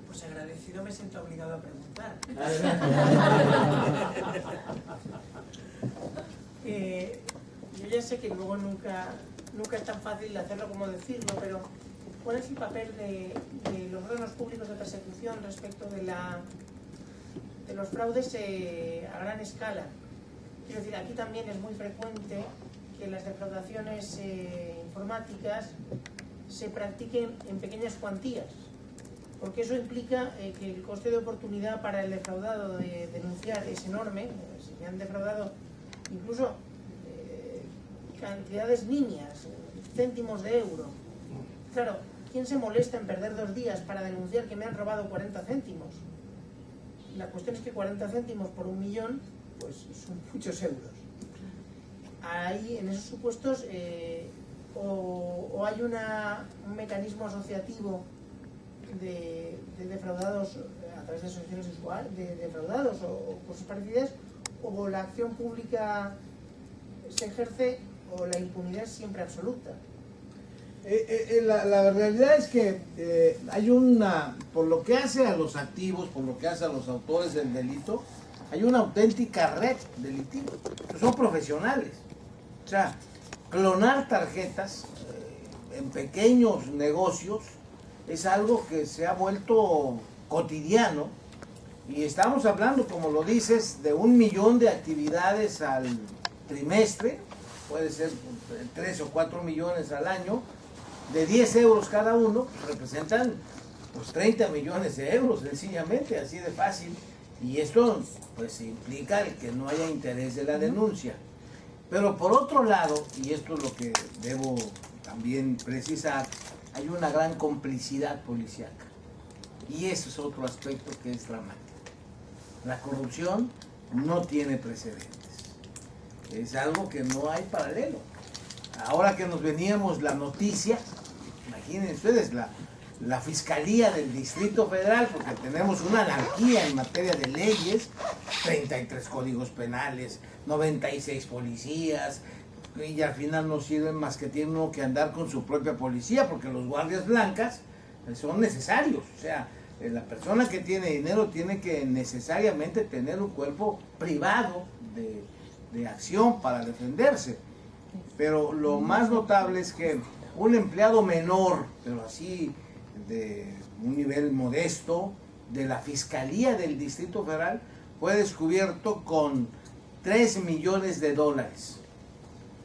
Pues agradecido me siento obligado a preguntar. Yo ya sé que luego nunca es tan fácil hacerlo como decirlo, pero ¿cuál es el papel de los órganos públicos de persecución respecto de los fraudes a gran escala? Quiero decir, aquí también es muy frecuente que las defraudaciones informáticas se practiquen en pequeñas cuantías, porque eso implica que el coste de oportunidad para el defraudado de denunciar es enorme. Se me han defraudado incluso cantidades nimias, céntimos de euro. Claro, ¿quién se molesta en perder 2 días para denunciar que me han robado 40 céntimos? La cuestión es que 40 céntimos por 1 millón, pues son muchos euros. Ahí, en esos supuestos, o hay un mecanismo asociativo de defraudados a través de asociaciones de defraudados o cosas parecidas, o la acción pública se ejerce o la impunidad es siempre absoluta. La realidad es que hay por lo que hace a los activos, por lo que hace a los autores del delito, hay una auténtica red delictiva. Son profesionales. O sea, clonar tarjetas en pequeños negocios es algo que se ha vuelto cotidiano, y estamos hablando, como lo dices, de 1 millón de actividades al trimestre, puede ser 3 o 4 millones al año, de 10 euros cada uno, pues representan pues 30 millones de euros, sencillamente, así de fácil. Y esto pues implica el que no haya interés de la denuncia. Pero por otro lado, y esto es lo que debo también precisar, hay una gran complicidad policíaca. Y eso es otro aspecto que es dramático. La corrupción no tiene precedentes. Es algo que no hay paralelo. Ahora que nos veníamos la noticia, imaginen ustedes, la Fiscalía del Distrito Federal, porque tenemos una anarquía en materia de leyes, 33 códigos penales, 96 policías, y al final no sirven más que tiene uno que andar con su propia policía, porque los guardias blancas son necesarios. O sea, la persona que tiene dinero tiene que necesariamente tener un cuerpo privado de acción para defenderse. Pero lo más notable es que un empleado menor, pero así de un nivel modesto, de la Fiscalía del Distrito Federal, fue descubierto con 3 millones de dólares.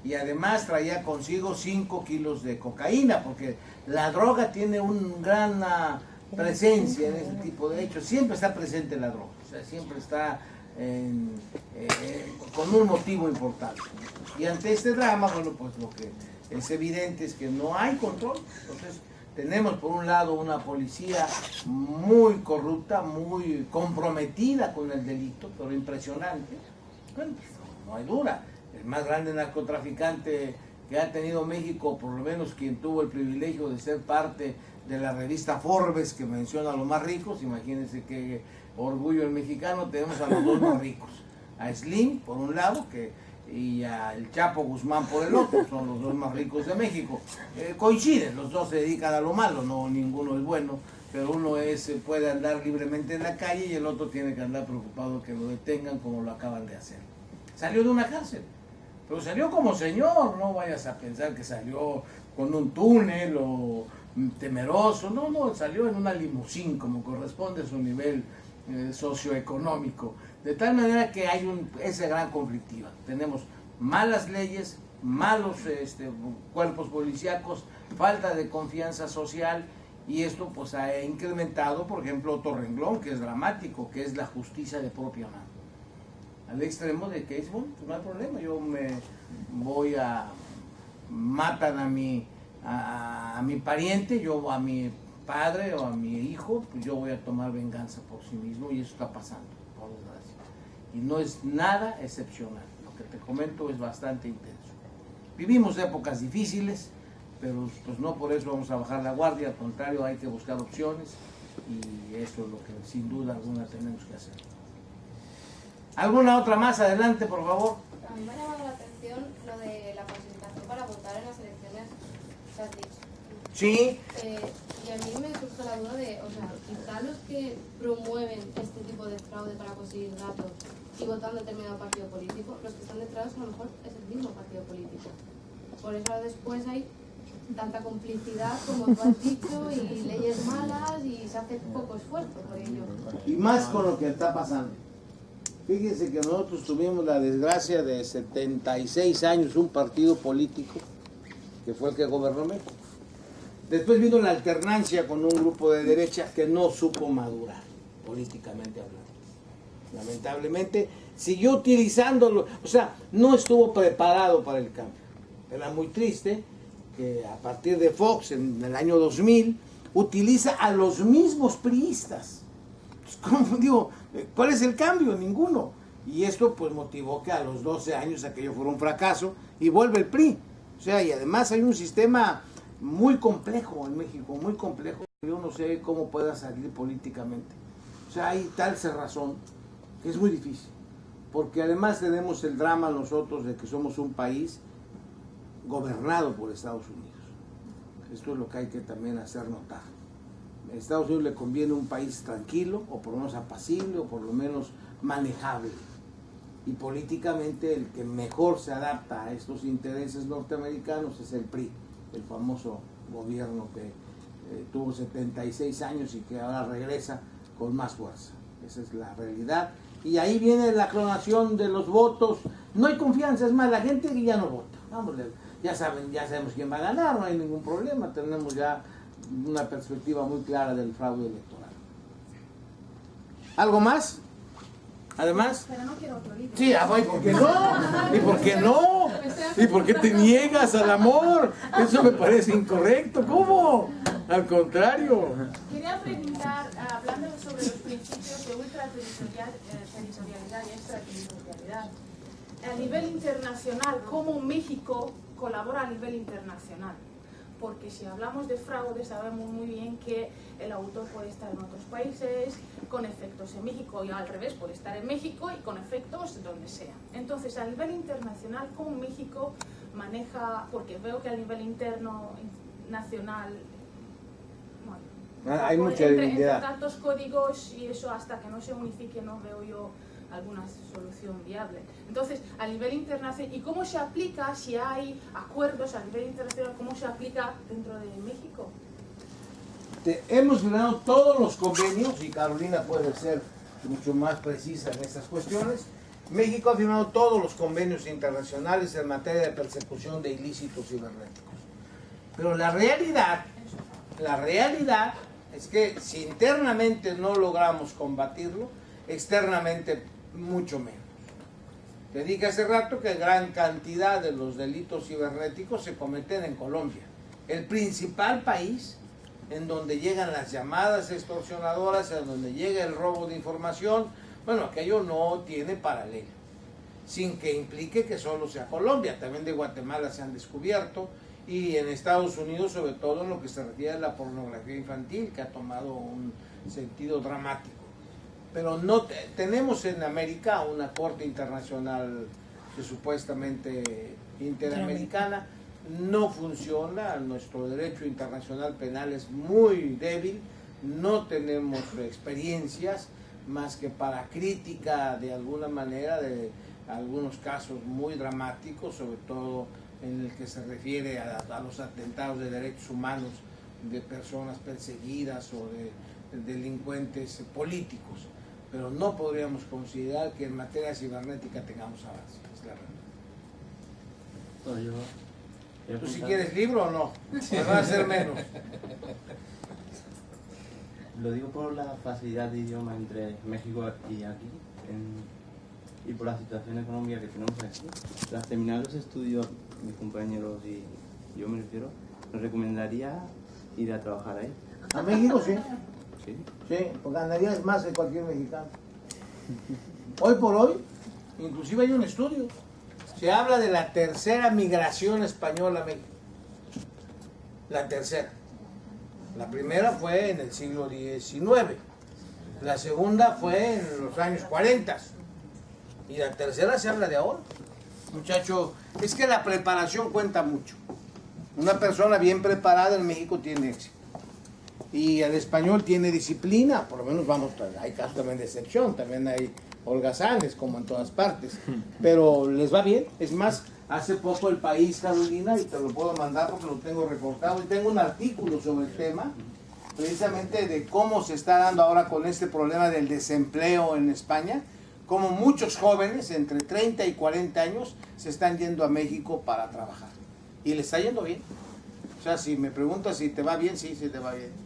Y además traía consigo 5 kilos de cocaína, porque la droga tiene una gran presencia en ese tipo de hechos. Siempre está presente la droga, o sea, siempre está con un motivo importante. Y ante este drama, bueno, pues lo que es evidente es que no hay control. Entonces, tenemos por un lado una policía muy corrupta, muy comprometida con el delito, pero impresionante. Bueno, pues no hay duda. El más grande narcotraficante que ha tenido México, por lo menos quien tuvo el privilegio de ser parte de la revista Forbes, que menciona a los más ricos, imagínense qué orgullo el mexicano, tenemos a los dos más ricos, a Slim por un lado y al Chapo Guzmán por el otro, son los dos más ricos de México. Coinciden, los dos se dedican a lo malo, no ninguno es bueno, pero uno puede andar libremente en la calle y el otro tiene que andar preocupado que lo detengan como lo acaban de hacer. Salió de una cárcel, pero salió como señor, no vayas a pensar que salió con un túnel o temeroso, no, salió en una limusín como corresponde a su nivel socioeconómico, de tal manera que hay esa gran conflictiva. Tenemos malas leyes, malos cuerpos policíacos, falta de confianza social, y esto pues ha incrementado, por ejemplo, otro renglón que es dramático, que es la justicia de propia mano, al extremo de que es, bueno, pues no hay problema, yo me voy matan a mi pariente, yo a mi padre o a mi hijo, pues yo voy a tomar venganza por sí mismo, y eso está pasando, por desgracia. Y no es nada excepcional, lo que te comento es bastante intenso. Vivimos épocas difíciles, pero pues no por eso vamos a bajar la guardia, al contrario, hay que buscar opciones, y eso es lo que sin duda alguna tenemos que hacer. ¿Alguna otra más? Adelante, por favor. A mí me ha llamado la atención lo de la facilitación para votar en las elecciones que has dicho. Sí. Y a mí me surge la duda de, o sea, quizá los que promueven este tipo de fraude para conseguir datos y votan determinado partido político, los que están detrás a lo mejor es el mismo partido político. Por eso después hay tanta complicidad, como tú has dicho, y leyes malas, y se hace poco esfuerzo por ello. Y más con lo que está pasando. Fíjense que nosotros tuvimos la desgracia de 76 años un partido político que fue el que gobernó México. Después vino la alternancia con un grupo de derecha que no supo madurar, políticamente hablando. Lamentablemente siguió utilizándolo, o sea, no estuvo preparado para el cambio. Era muy triste que a partir de Fox en el año 2000 utiliza a los mismos priistas. Pues, ¿cómo digo? ¿Cuál es el cambio? Ninguno. Y esto pues motivó que a los 12 años aquello fuera un fracaso y vuelve el PRI. O sea, y además hay un sistema muy complejo en México, muy complejo. Yo no sé cómo pueda salir políticamente. O sea, hay tal cerrazón que es muy difícil. Porque además tenemos el drama nosotros de que somos un país gobernado por Estados Unidos. Esto es lo que hay que también hacer notar. A Estados Unidos le conviene un país tranquilo, o por lo menos apacible, o por lo menos manejable. Y políticamente el que mejor se adapta a estos intereses norteamericanos es el PRI, el famoso gobierno que tuvo 76 años y que ahora regresa con más fuerza. Esa es la realidad. Y ahí viene la clonación de los votos. No hay confianza, es más, la gente que ya no vota. Vamos, ya sabemos quién va a ganar, no hay ningún problema. Tenemos ya una perspectiva muy clara del fraude electoral. ¿Algo más? Además, Pero no quiero otro libro. sí, ¿y por qué no? ¿Y por qué no? ¿Y por qué te niegas al amor? Eso me parece incorrecto. ¿Cómo? Al contrario. Quería preguntar, hablando sobre los principios de ultraterritorialidad y extraterritorialidad, a nivel internacional, ¿cómo México colabora a nivel internacional? Porque si hablamos de fraude sabemos muy bien que el autor puede estar en otros países con efectos en México y al revés, puede estar en México y con efectos donde sea. Entonces, a nivel internacional, ¿cómo México maneja? Porque veo que a nivel interno, nacional, Hay mucha entre debilidad. tantos códigos y eso hasta que no se unifique no veo yo alguna solución viable. Entonces, a nivel internacional, ¿y cómo se aplica si hay acuerdos a nivel internacional? ¿Cómo se aplica dentro de México? Hemos firmado todos los convenios, y Carolina puede ser mucho más precisa en estas cuestiones. México ha firmado todos los convenios internacionales en materia de persecución de ilícitos cibernéticos. Pero la realidad es que si internamente no logramos combatirlo, externamente mucho menos. Te dije hace rato que gran cantidad de los delitos cibernéticos se cometen en Colombia, el principal país en donde llegan las llamadas extorsionadoras, en donde llega el robo de información. Bueno, aquello no tiene paralelo, sin que implique que solo sea Colombia, también de Guatemala se han descubierto, y en Estados Unidos, sobre todo en lo que se refiere a la pornografía infantil, que ha tomado un sentido dramático. Pero no tenemos en América una corte internacional que supuestamente interamericana, no funciona, nuestro derecho internacional penal es muy débil, no tenemos experiencias más que para crítica de alguna manera de algunos casos muy dramáticos, sobre todo en el que se refiere a los atentados de derechos humanos de personas perseguidas o de delincuentes políticos. Pero no podríamos considerar que en materia cibernética tengamos avances, es la verdad. ¿Tú si quieres libro o no? Me va a hacer menos. Lo digo por la facilidad de idioma entre México y aquí, y por la situación económica que tenemos aquí. Tras terminar los estudios, mis compañeros y yo me refiero, ¿nos recomendaría ir a trabajar ahí? ¿A México sí? Sí. Sí, pues ganarías más que cualquier mexicano. Hoy por hoy, inclusive hay un estudio, se habla de la tercera migración española a México. La tercera. La primera fue en el siglo XIX, la segunda fue en los años 40 y la tercera se habla de ahora. Muchacho, es que la preparación cuenta mucho. Una persona bien preparada en México tiene éxito. Y el español tiene disciplina, por lo menos vamos, hay casos también de excepción, también hay holgazanes como en todas partes, pero les va bien. Es más, hace poco El País, Carolina, y te lo puedo mandar porque lo tengo recortado, y tengo un artículo sobre el tema, precisamente de cómo se está dando ahora con este problema del desempleo en España, como muchos jóvenes entre 30 y 40 años se están yendo a México para trabajar, y les está yendo bien. O sea, si me preguntas si te va bien, sí, sí te va bien.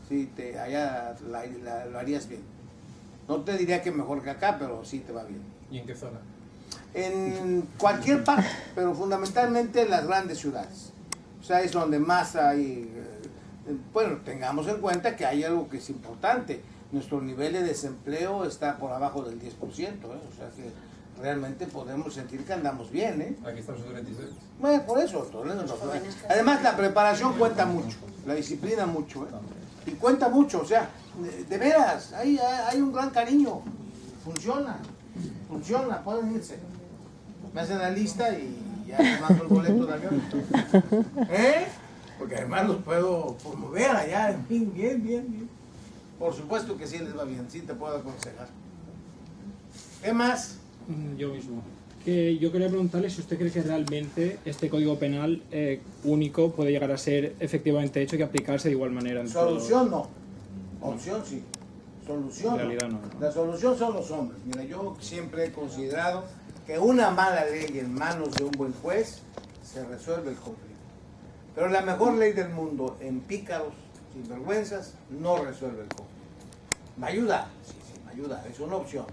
Sí, allá lo harías bien. No te diría que mejor que acá, pero sí te va bien. ¿Y en qué zona? En cualquier parte, pero fundamentalmente en las grandes ciudades. O sea, es donde más hay... bueno, tengamos en cuenta que hay algo que es importante. Nuestro nivel de desempleo está por abajo del 10%, ¿eh? O sea que realmente podemos sentir que andamos bien, ¿eh? Aquí estamos en 26. Bueno, por eso. Además, la preparación cuenta mucho, la disciplina mucho, ¿eh? Y cuenta mucho, o sea, de veras, hay un gran cariño, funciona, pueden irse. Me hacen la lista y ya les mando el boleto de avión. ¿Eh? Porque además los puedo promover allá, en fin, bien. Por supuesto que sí les va bien, sí te puedo aconsejar. ¿Qué más? Yo mismo. Que yo quería preguntarle si usted cree que realmente este código penal único puede llegar a ser efectivamente hecho y que aplicarse de igual manera. Solución no, opción sí. solución. En realidad no. La solución son los hombres. Mira, yo siempre he considerado que una mala ley en manos de un buen juez se resuelve el conflicto. Pero la mejor ley del mundo en pícaros, sinvergüenzas, no resuelve el conflicto. Va a ayudar, sí, va a ayudar, es una opción,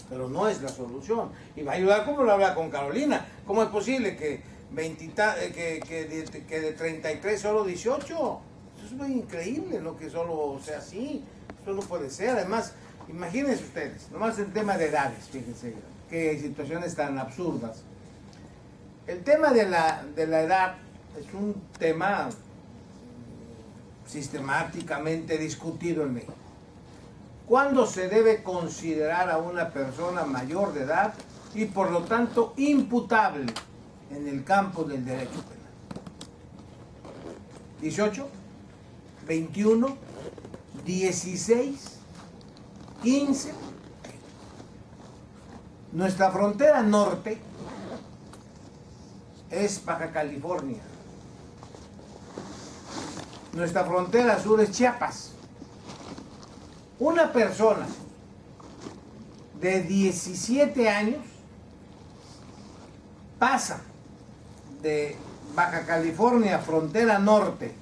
pero no es la solución. Y va a ayudar como lo habla con Carolina. ¿Cómo es posible que de 33 solo 18? Eso es muy increíble, ¿no? Que solo sea así. Eso no puede ser. Además, imagínense ustedes, nomás el tema de edades, fíjense, qué situaciones tan absurdas. El tema de la edad es un tema sistemáticamente discutido en México. ¿Cuándo se debe considerar a una persona mayor de edad y por lo tanto imputable en el campo del derecho penal? ¿18? ¿21? ¿16? ¿15? Nuestra frontera norte es Baja California. Nuestra frontera sur es Chiapas. Una persona de 17 años pasa de Baja California, frontera norte,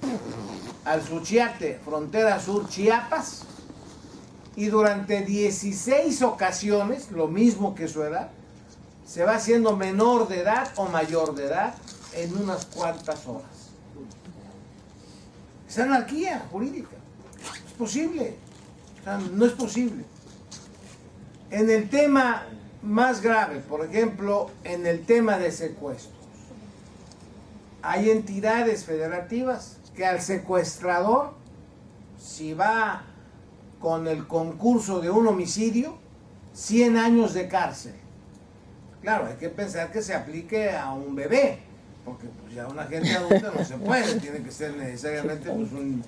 al Suchiate, frontera sur, Chiapas, y durante 16 ocasiones, lo mismo que su edad, se va haciendo menor de edad o mayor de edad en unas cuantas horas. Es anarquía jurídica. Es posible. O sea, no es posible. En el tema más grave, por ejemplo, en el tema de secuestros, hay entidades federativas que al secuestrador, si va con el concurso de un homicidio, 100 años de cárcel. Claro, hay que pensar que se aplique a un bebé, porque pues ya una gente adulta no se puede, tiene que ser necesariamente pues, un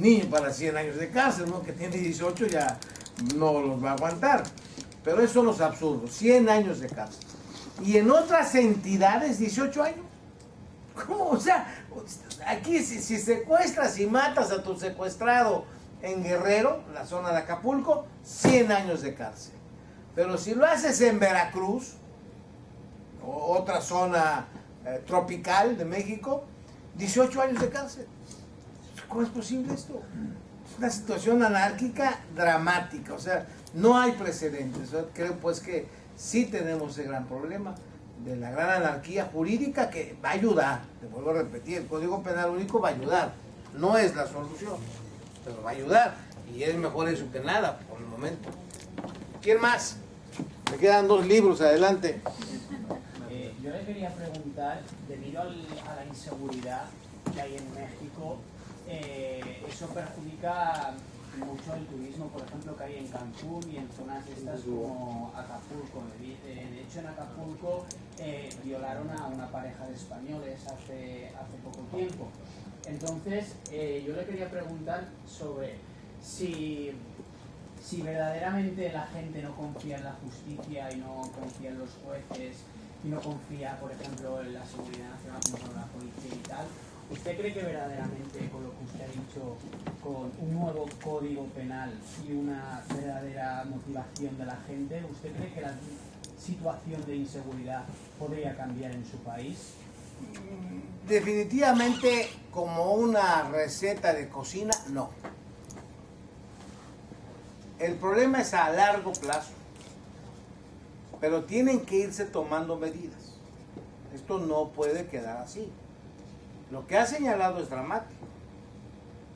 niño para 100 años de cárcel, ¿no? Que tiene 18 ya no los va a aguantar. Pero eso son los absurdos, 100 años de cárcel. Y en otras entidades, 18 años. ¿Cómo? O sea, aquí si secuestras y matas a tu secuestrado en Guerrero, la zona de Acapulco, 100 años de cárcel. Pero si lo haces en Veracruz, o otra zona tropical de México, 18 años de cárcel. ¿Cómo es posible esto? Es una situación anárquica dramática, o sea, no hay precedentes. O sea, creo pues que sí tenemos ese gran problema de la gran anarquía jurídica que va a ayudar, te vuelvo a repetir, el Código Penal Único va a ayudar, no es la solución, pero va a ayudar, y es mejor eso que nada, por el momento. ¿Quién más? Me quedan 2 libros, adelante. Yo le quería preguntar, debido a la inseguridad que hay en México, eso perjudica mucho el turismo, por ejemplo, que hay en Cancún y en zonas estas como Acapulco. De hecho, en Acapulco violaron a una pareja de españoles hace poco tiempo. Entonces, yo le quería preguntar sobre si verdaderamente la gente no confía en la justicia y no confía en los jueces y no confía, por ejemplo, en la seguridad nacional como en la policía y tal, ¿usted cree que verdaderamente, con lo que usted ha dicho, con un nuevo código penal y una verdadera motivación de la gente, ¿usted cree que la situación de inseguridad podría cambiar en su país? Definitivamente, como una receta de cocina, no. El problema es a largo plazo, pero tienen que irse tomando medidas. Esto no puede quedar así. Lo que ha señalado es dramático.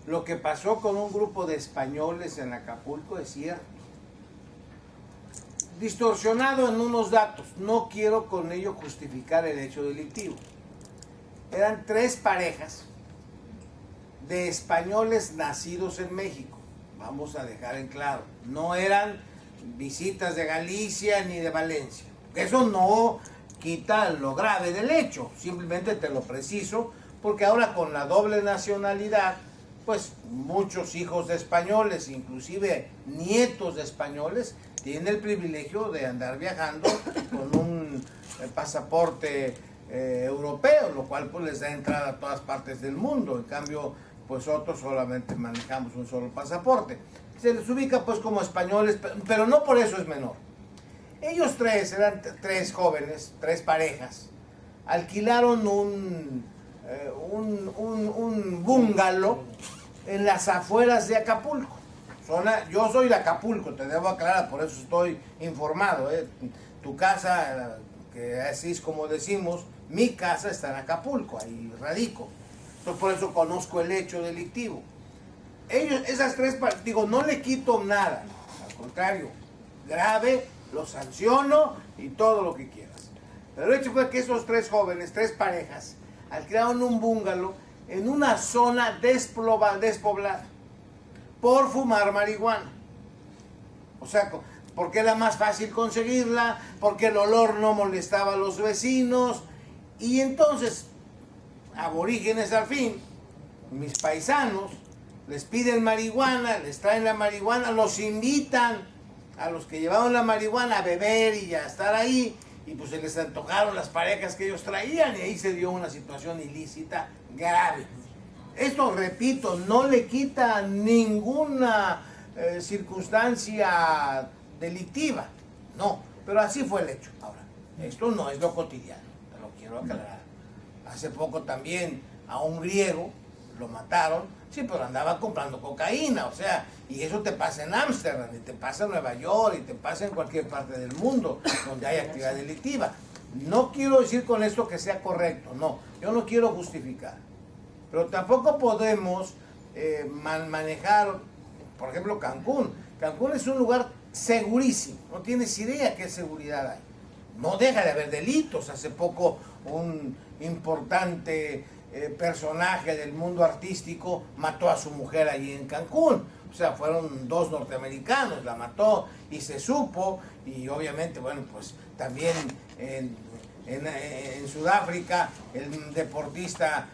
Lo que pasó con un grupo de españoles en Acapulco es cierto. Distorsionado en unos datos, no quiero con ello justificar el hecho delictivo. Eran 3 parejas de españoles nacidos en México. Vamos a dejar en claro, no eran visitas de Galicia ni de Valencia. Eso no quita lo grave del hecho, simplemente te lo preciso, porque ahora con la doble nacionalidad, pues muchos hijos de españoles, inclusive nietos de españoles, tienen el privilegio de andar viajando con un pasaporte europeo, lo cual pues les da entrada a todas partes del mundo. En cambio, pues otros solamente manejamos un solo pasaporte. Se les ubica pues como españoles, pero no por eso es menor. Ellos tres, eran tres jóvenes, tres parejas, alquilaron un bungalow en las afueras de Acapulco. Yo soy de Acapulco, te debo aclarar, por eso estoy informado. Tu casa, que así es como decimos, mi casa está en Acapulco, ahí radico. Entonces por eso conozco el hecho delictivo. Ellos, esas tres, digo, no le quito nada, al contrario, grave, lo sanciono y todo lo que quieras. Pero el hecho fue que esos tres jóvenes, tres parejas, alquilaron un bungalow en una zona despoblada por fumar marihuana. O sea, porque era más fácil conseguirla, porque el olor no molestaba a los vecinos. Y entonces, aborígenes al fin, mis paisanos, les piden marihuana, les traen la marihuana, los invitan a los que llevaban la marihuana a beber y a estar ahí, y pues se les antojaron las parejas que ellos traían, y ahí se dio una situación ilícita grave. Esto, repito, no le quita ninguna circunstancia delictiva, no, pero así fue el hecho. Ahora, esto no es lo cotidiano, te lo quiero aclarar. Hace poco también a un griego lo mataron, sí, pero andaba comprando cocaína, o sea, y eso te pasa en Ámsterdam, y te pasa en Nueva York, y te pasa en cualquier parte del mundo donde hay actividad delictiva. No quiero decir con esto que sea correcto, no, yo no quiero justificar, pero tampoco podemos manejar, por ejemplo, Cancún. Cancún es un lugar segurísimo, no tienes idea qué seguridad hay. No deja de haber delitos. Hace poco un importante personaje del mundo artístico mató a su mujer allí en Cancún. O sea, fueron dos norteamericanos, la mató y se supo. Y obviamente, bueno, pues también en Sudáfrica el deportista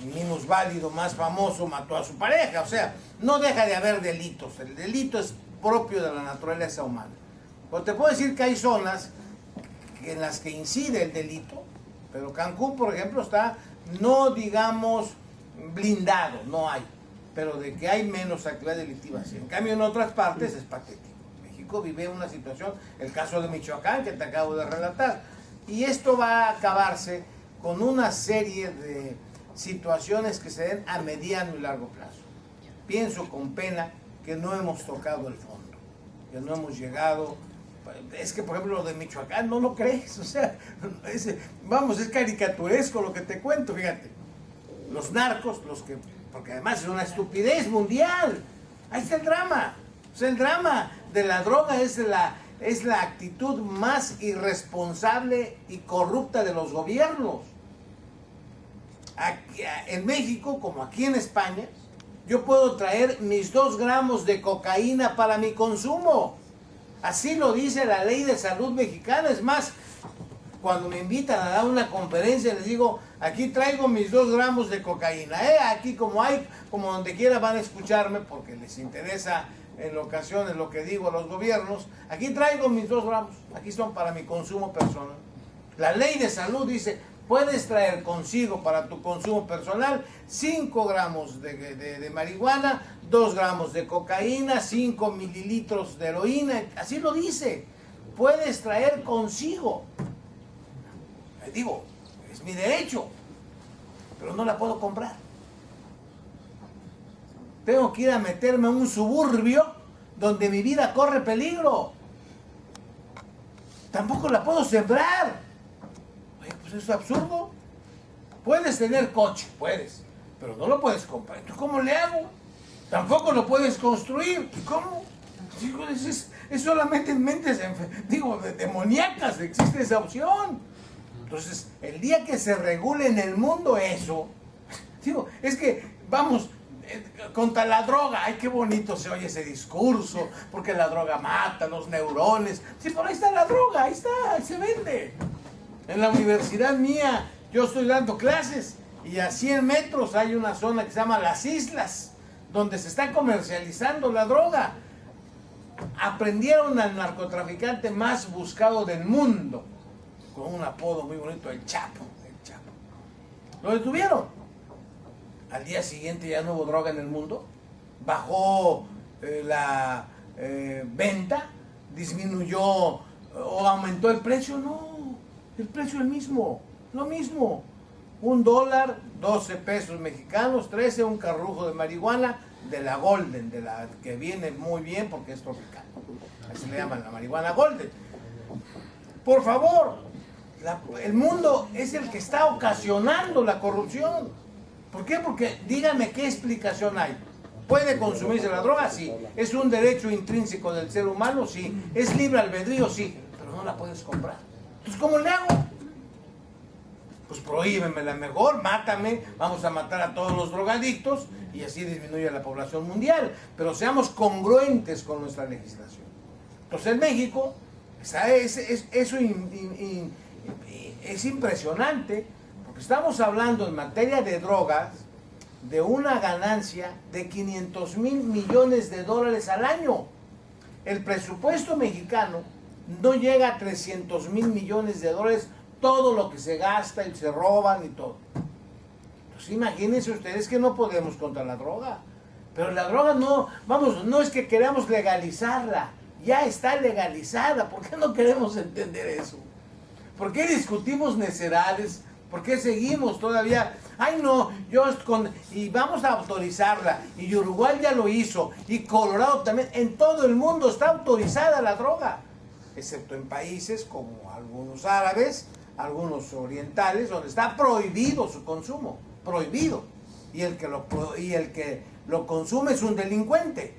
minusválido más famoso mató a su pareja. O sea, no deja de haber delitos. El delito es propio de la naturaleza humana. Pues te puedo decir que hay zonas en las que incide el delito, pero Cancún, por ejemplo, está, no digamos, blindado, no hay, pero de que hay menos actividad delictiva. Sí. En cambio, en otras partes es patético. México vive una situación, el caso de Michoacán, que te acabo de relatar, y esto va a acabarse con una serie de situaciones que se den a mediano y largo plazo. Pienso con pena que no hemos tocado el fondo, que no hemos llegado. Es que, por ejemplo, lo de Michoacán, no lo crees, o sea, es caricaturesco lo que te cuento, fíjate. Los narcos, porque además es una estupidez mundial, ahí está el drama. O sea, el drama de la droga es la actitud más irresponsable y corrupta de los gobiernos. Aquí, en México, como aquí en España, yo puedo traer mis 2 gramos de cocaína para mi consumo. Así lo dice la ley de salud mexicana. Es más, cuando me invitan a dar una conferencia, les digo, aquí traigo mis 2 gramos de cocaína. Aquí como donde quiera van a escucharme, porque les interesa en ocasiones lo que digo a los gobiernos. Aquí traigo mis 2 gramos, aquí son para mi consumo personal. La ley de salud dice, puedes traer consigo para tu consumo personal 5 gramos de marihuana, 2 gramos de cocaína, 5 mililitros de heroína, así lo dice. Puedes traer consigo. Digo, es mi derecho, pero no la puedo comprar. Tengo que ir a meterme en un suburbio donde mi vida corre peligro. Tampoco la puedo sembrar. Oye, pues eso es absurdo. Puedes tener coche, puedes, pero no lo puedes comprar. ¿Entonces cómo le hago? Tampoco lo puedes construir. ¿Cómo? Digo, es solamente en mentes, demoníacas existe esa opción. Entonces, el día que se regule en el mundo eso, digo, es que, vamos, contra la droga, ay, qué bonito se oye ese discurso, porque la droga mata los neurones. Sí, pero ahí está la droga, ahí está, ahí se vende. En la universidad mía, yo estoy dando clases, y a 100 metros hay una zona que se llama Las Islas, donde se está comercializando la droga. Aprendieron al narcotraficante más buscado del mundo, con un apodo muy bonito, el Chapo. Lo detuvieron. al día siguiente ya no hubo droga en el mundo, bajó la venta, disminuyó o aumentó el precio. No, el precio es el mismo, lo mismo. $1, 12 pesos mexicanos, 13, un carrujo de marihuana de la Golden, de la que viene muy bien porque es tropical. Así le llaman la marihuana Golden. Por favor, el mundo es el que está ocasionando la corrupción. ¿Por qué? Porque díganme qué explicación hay. ¿Puede consumirse la droga? Sí. ¿Es un derecho intrínseco del ser humano? Sí. ¿Es libre albedrío? Sí. Pero no la puedes comprar. Entonces, ¿cómo le hago? Pues prohíbemela mejor, mátame, vamos a matar a todos los drogadictos y así disminuye la población mundial. Pero seamos congruentes con nuestra legislación. Entonces en México, eso es impresionante, porque estamos hablando en materia de drogas de una ganancia de $500 mil millones al año. El presupuesto mexicano no llega a $300 mil millones, todo lo que se gasta y se roban y todo. Pues imagínense ustedes que no podemos contra la droga. Pero la droga no es que queramos legalizarla, ya está legalizada. ¿Por qué no queremos entender eso? ¿Por qué discutimos necedades? ¿Por qué seguimos todavía? Ay no, y vamos a autorizarla, y Uruguay ya lo hizo, y Colorado también. En todo el mundo está autorizada la droga, excepto en países como algunos árabes, algunos orientales, donde está prohibido su consumo, prohibido, y el que lo consume es un delincuente.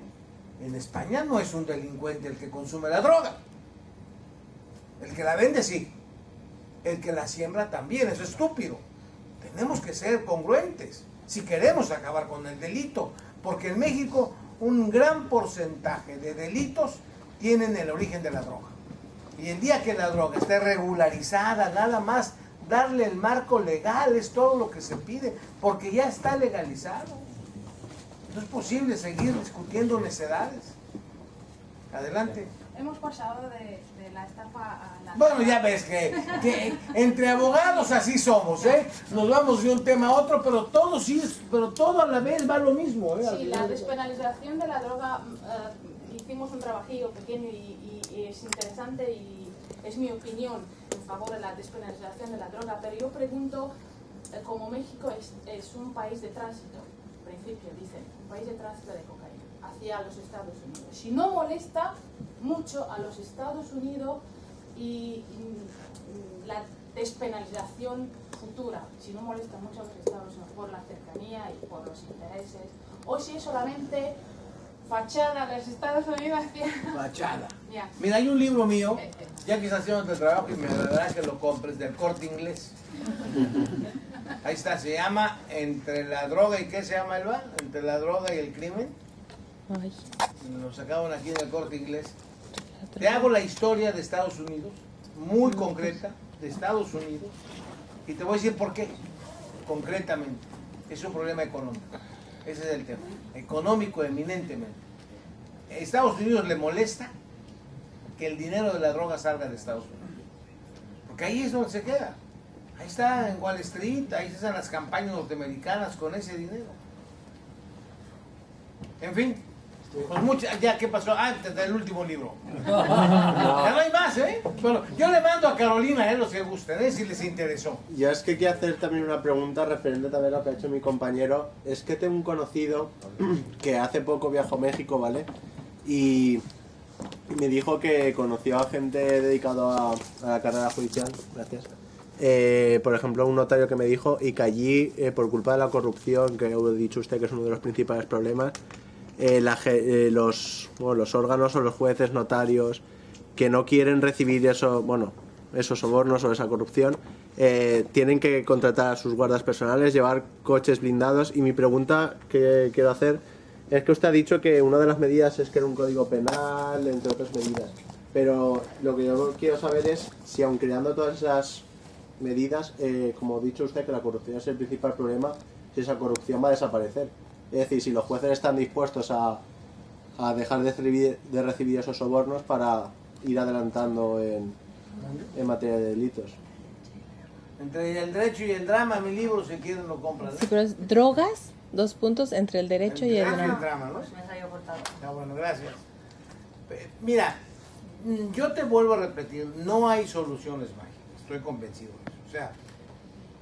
En España no es un delincuente el que consume la droga, el que la vende sí, el que la siembra también. Eso es estúpido. Tenemos que ser congruentes si queremos acabar con el delito, porque en México un gran porcentaje de delitos tienen el origen de la droga. Y el día que la droga esté regularizada, nada más darle el marco legal es todo lo que se pide, porque ya está legalizado. No es posible seguir discutiendo necedades. Adelante. Hemos pasado de la estafa a la... Bueno, ya ves que entre abogados así somos, ¿eh? Nos vamos de un tema a otro, pero todo a la vez va lo mismo, ¿eh? Sí, la despenalización de la droga, hicimos un trabajillo pequeño y es interesante y es mi opinión en favor de la despenalización de la droga, pero yo pregunto, como México es un país de tránsito, en principio dicen, un país de tránsito de cocaína hacia los Estados Unidos. Si no molesta mucho a los Estados Unidos y la despenalización futura, si no molesta mucho a los Estados Unidos por la cercanía y por los intereses, o si es solamente fachada de los Estados Unidos hacia... Fachada. Yeah. Mira, hay un libro mío, ya que estás haciendo el trabajo y me agradará que lo compres, del Corte Inglés. Ahí está, se llama Entre la droga y ¿qué se llama, Elba? Entre la droga y el crimen. Ay. Lo sacaban aquí en el Corte Inglés. Te hago la historia de Estados Unidos, muy concreta, de Estados Unidos, y te voy a decir por qué, concretamente. Es un problema económico. Ese es el tema. Económico eminentemente. A Estados Unidos le molesta que el dinero de la droga salga de Estados Unidos. Porque ahí es donde se queda. Ahí está en Wall Street, ahí están las campañas norteamericanas con ese dinero. En fin. Pues ya, ¿qué pasó? Ah, el último libro. Ya no hay más, ¿eh? Bueno, yo le mando a Carolina, los que gusten, si les interesó. Yo es que quiero hacer también una pregunta referente también a lo que ha hecho mi compañero. Es que tengo un conocido que hace poco viajó a México, ¿vale? Y me dijo que conoció a gente dedicada a la carrera judicial. Gracias. Por ejemplo, un notario que me dijo y que allí, por culpa de la corrupción, que ha dicho usted que es uno de los principales problemas, los órganos o los jueces, notarios que no quieren recibir esos sobornos o esa corrupción, tienen que contratar a sus guardas personales, llevar coches blindados. Y mi pregunta que quiero hacer es que usted ha dicho que una de las medidas es que era un código penal, entre otras medidas, pero lo que yo quiero saber es si, aun creando todas esas medidas, como ha dicho usted que la corrupción es el principal problema, si esa corrupción va a desaparecer. Es decir, si los jueces están dispuestos a dejar de recibir esos sobornos para ir adelantando en materia de delitos. Entre el derecho y el drama, mi libro, si quieren lo compran. Sí, pero es drogas 2 puntos entre el derecho y el drama. ¿no? Pues me salió cortado. Está bueno, gracias. Mira, yo te vuelvo a repetir, no hay soluciones mágicas, estoy convencido de eso. O sea,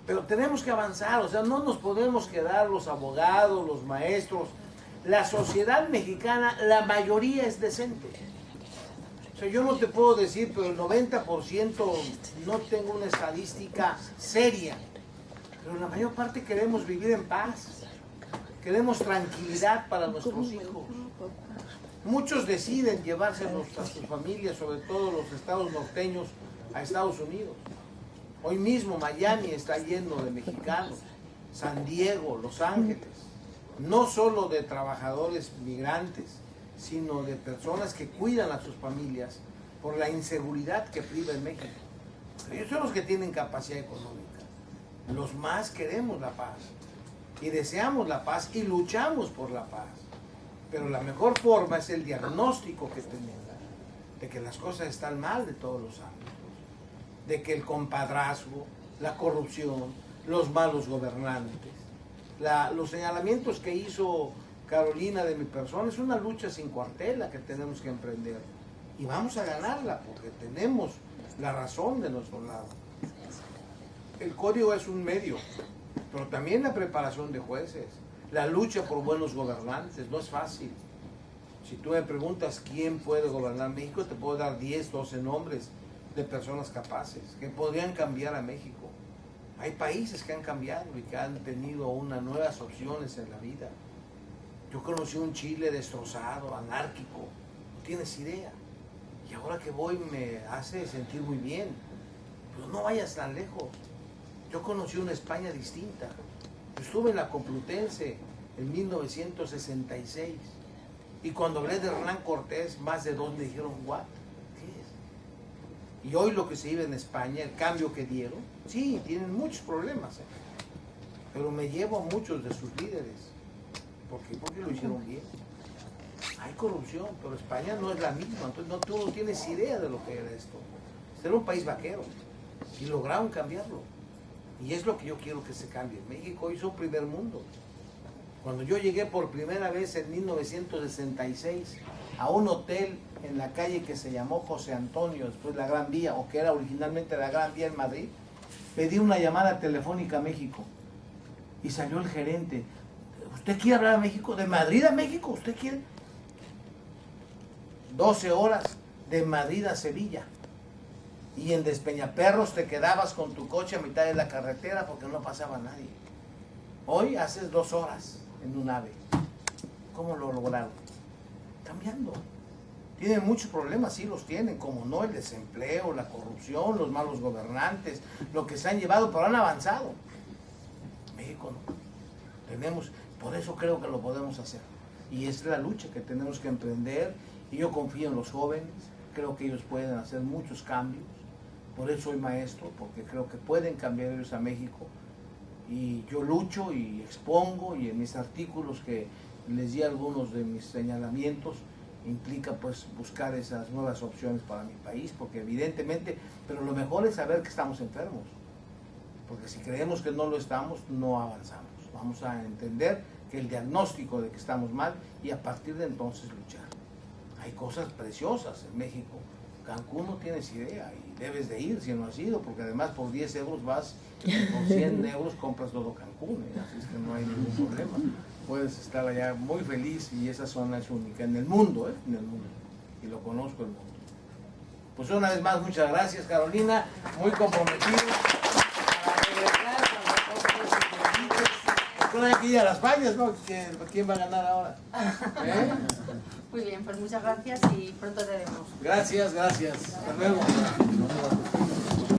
pero tenemos que avanzar, o sea, no nos podemos quedar los abogados, los maestros. La sociedad mexicana, la mayoría es decente. O sea, yo no te puedo decir, pero el 90% no tengo una estadística seria. Pero la mayor parte queremos vivir en paz. Queremos tranquilidad para nuestros hijos. Muchos deciden llevarse a sus familias, sobre todo los estados norteños, a Estados Unidos. Hoy mismo Miami está lleno de mexicanos, San Diego, Los Ángeles. No solo de trabajadores migrantes, sino de personas que cuidan a sus familias por la inseguridad que priva en México. Ellos son los que tienen capacidad económica. Los más queremos la paz y deseamos la paz y luchamos por la paz. Pero la mejor forma es el diagnóstico que tenemos de que las cosas están mal de todos los ámbitos, de que el compadrazgo, la corrupción, los malos gobernantes, los señalamientos que hizo Carolina de mi persona, es una lucha sin cuartel la que tenemos que emprender. Y vamos a ganarla porque tenemos la razón de nuestro lado. El código es un medio, pero también la preparación de jueces, la lucha por buenos gobernantes, no es fácil. Si tú me preguntas quién puede gobernar México, te puedo dar 10, 12 nombres de personas capaces que podrían cambiar a México. Hay países que han cambiado y que han tenido unas nuevas opciones en la vida. Yo conocí un Chile destrozado, anárquico, no tienes idea. Y ahora que voy me hace sentir muy bien. Pero no vayas tan lejos. Yo conocí una España distinta. Yo estuve en la Complutense en 1966. Y cuando hablé de Hernán Cortés, más de 2 me dijeron, ¿what? ¿Qué es? Y hoy lo que se vive en España, el cambio que dieron, sí, tienen muchos problemas. Pero me llevo a muchos de sus líderes. ¿Por qué? Porque lo hicieron bien. Hay corrupción, pero España no es la misma. Entonces tú no tienes idea de lo que era esto. Este era un país vaquero. Y lograron cambiarlo. Y es lo que yo quiero que se cambie. México hizo un primer mundo. Cuando yo llegué por primera vez en 1966 a un hotel en la calle que se llamó José Antonio, después la Gran Vía, o que era originalmente la Gran Vía en Madrid, pedí una llamada telefónica a México. Y salió el gerente. ¿Usted quiere hablar a México? ¿De Madrid a México? ¿Usted quiere? 12 horas de Madrid a Sevilla. Y en Despeñaperros te quedabas con tu coche a mitad de la carretera porque no pasaba nadie. Hoy haces 2 horas en un AVE. ¿Cómo lo lograron? Cambiando. Tienen muchos problemas, sí los tienen, como no el desempleo, la corrupción, los malos gobernantes, lo que se han llevado, pero han avanzado. México no. Tenemos, por eso creo que lo podemos hacer. Y es la lucha que tenemos que emprender. Y yo confío en los jóvenes, creo que ellos pueden hacer muchos cambios. Por eso soy maestro, porque creo que pueden cambiar ellos a México. Y yo lucho y expongo, y en mis artículos que les di algunos de mis señalamientos, implica pues buscar esas nuevas opciones para mi país, porque evidentemente, pero lo mejor es saber que estamos enfermos, porque si creemos que no lo estamos, no avanzamos. Vamos a entender que el diagnóstico de que estamos mal y a partir de entonces luchar. Hay cosas preciosas en México. Cancún no tienes idea y debes de ir si no has ido, porque además por 10 euros vas, por 100 euros compras todo Cancún, así es que no hay ningún problema. Puedes estar allá muy feliz y esa zona es única en el mundo, en el mundo, y lo conozco el mundo. Pues una vez más, muchas gracias, Carolina, muy comprometido para regresar con aquí a las fallas, ¿no? ¿Quién va a ganar ahora? Muy bien, pues muchas gracias y pronto te vemos. Gracias, gracias. Hasta luego.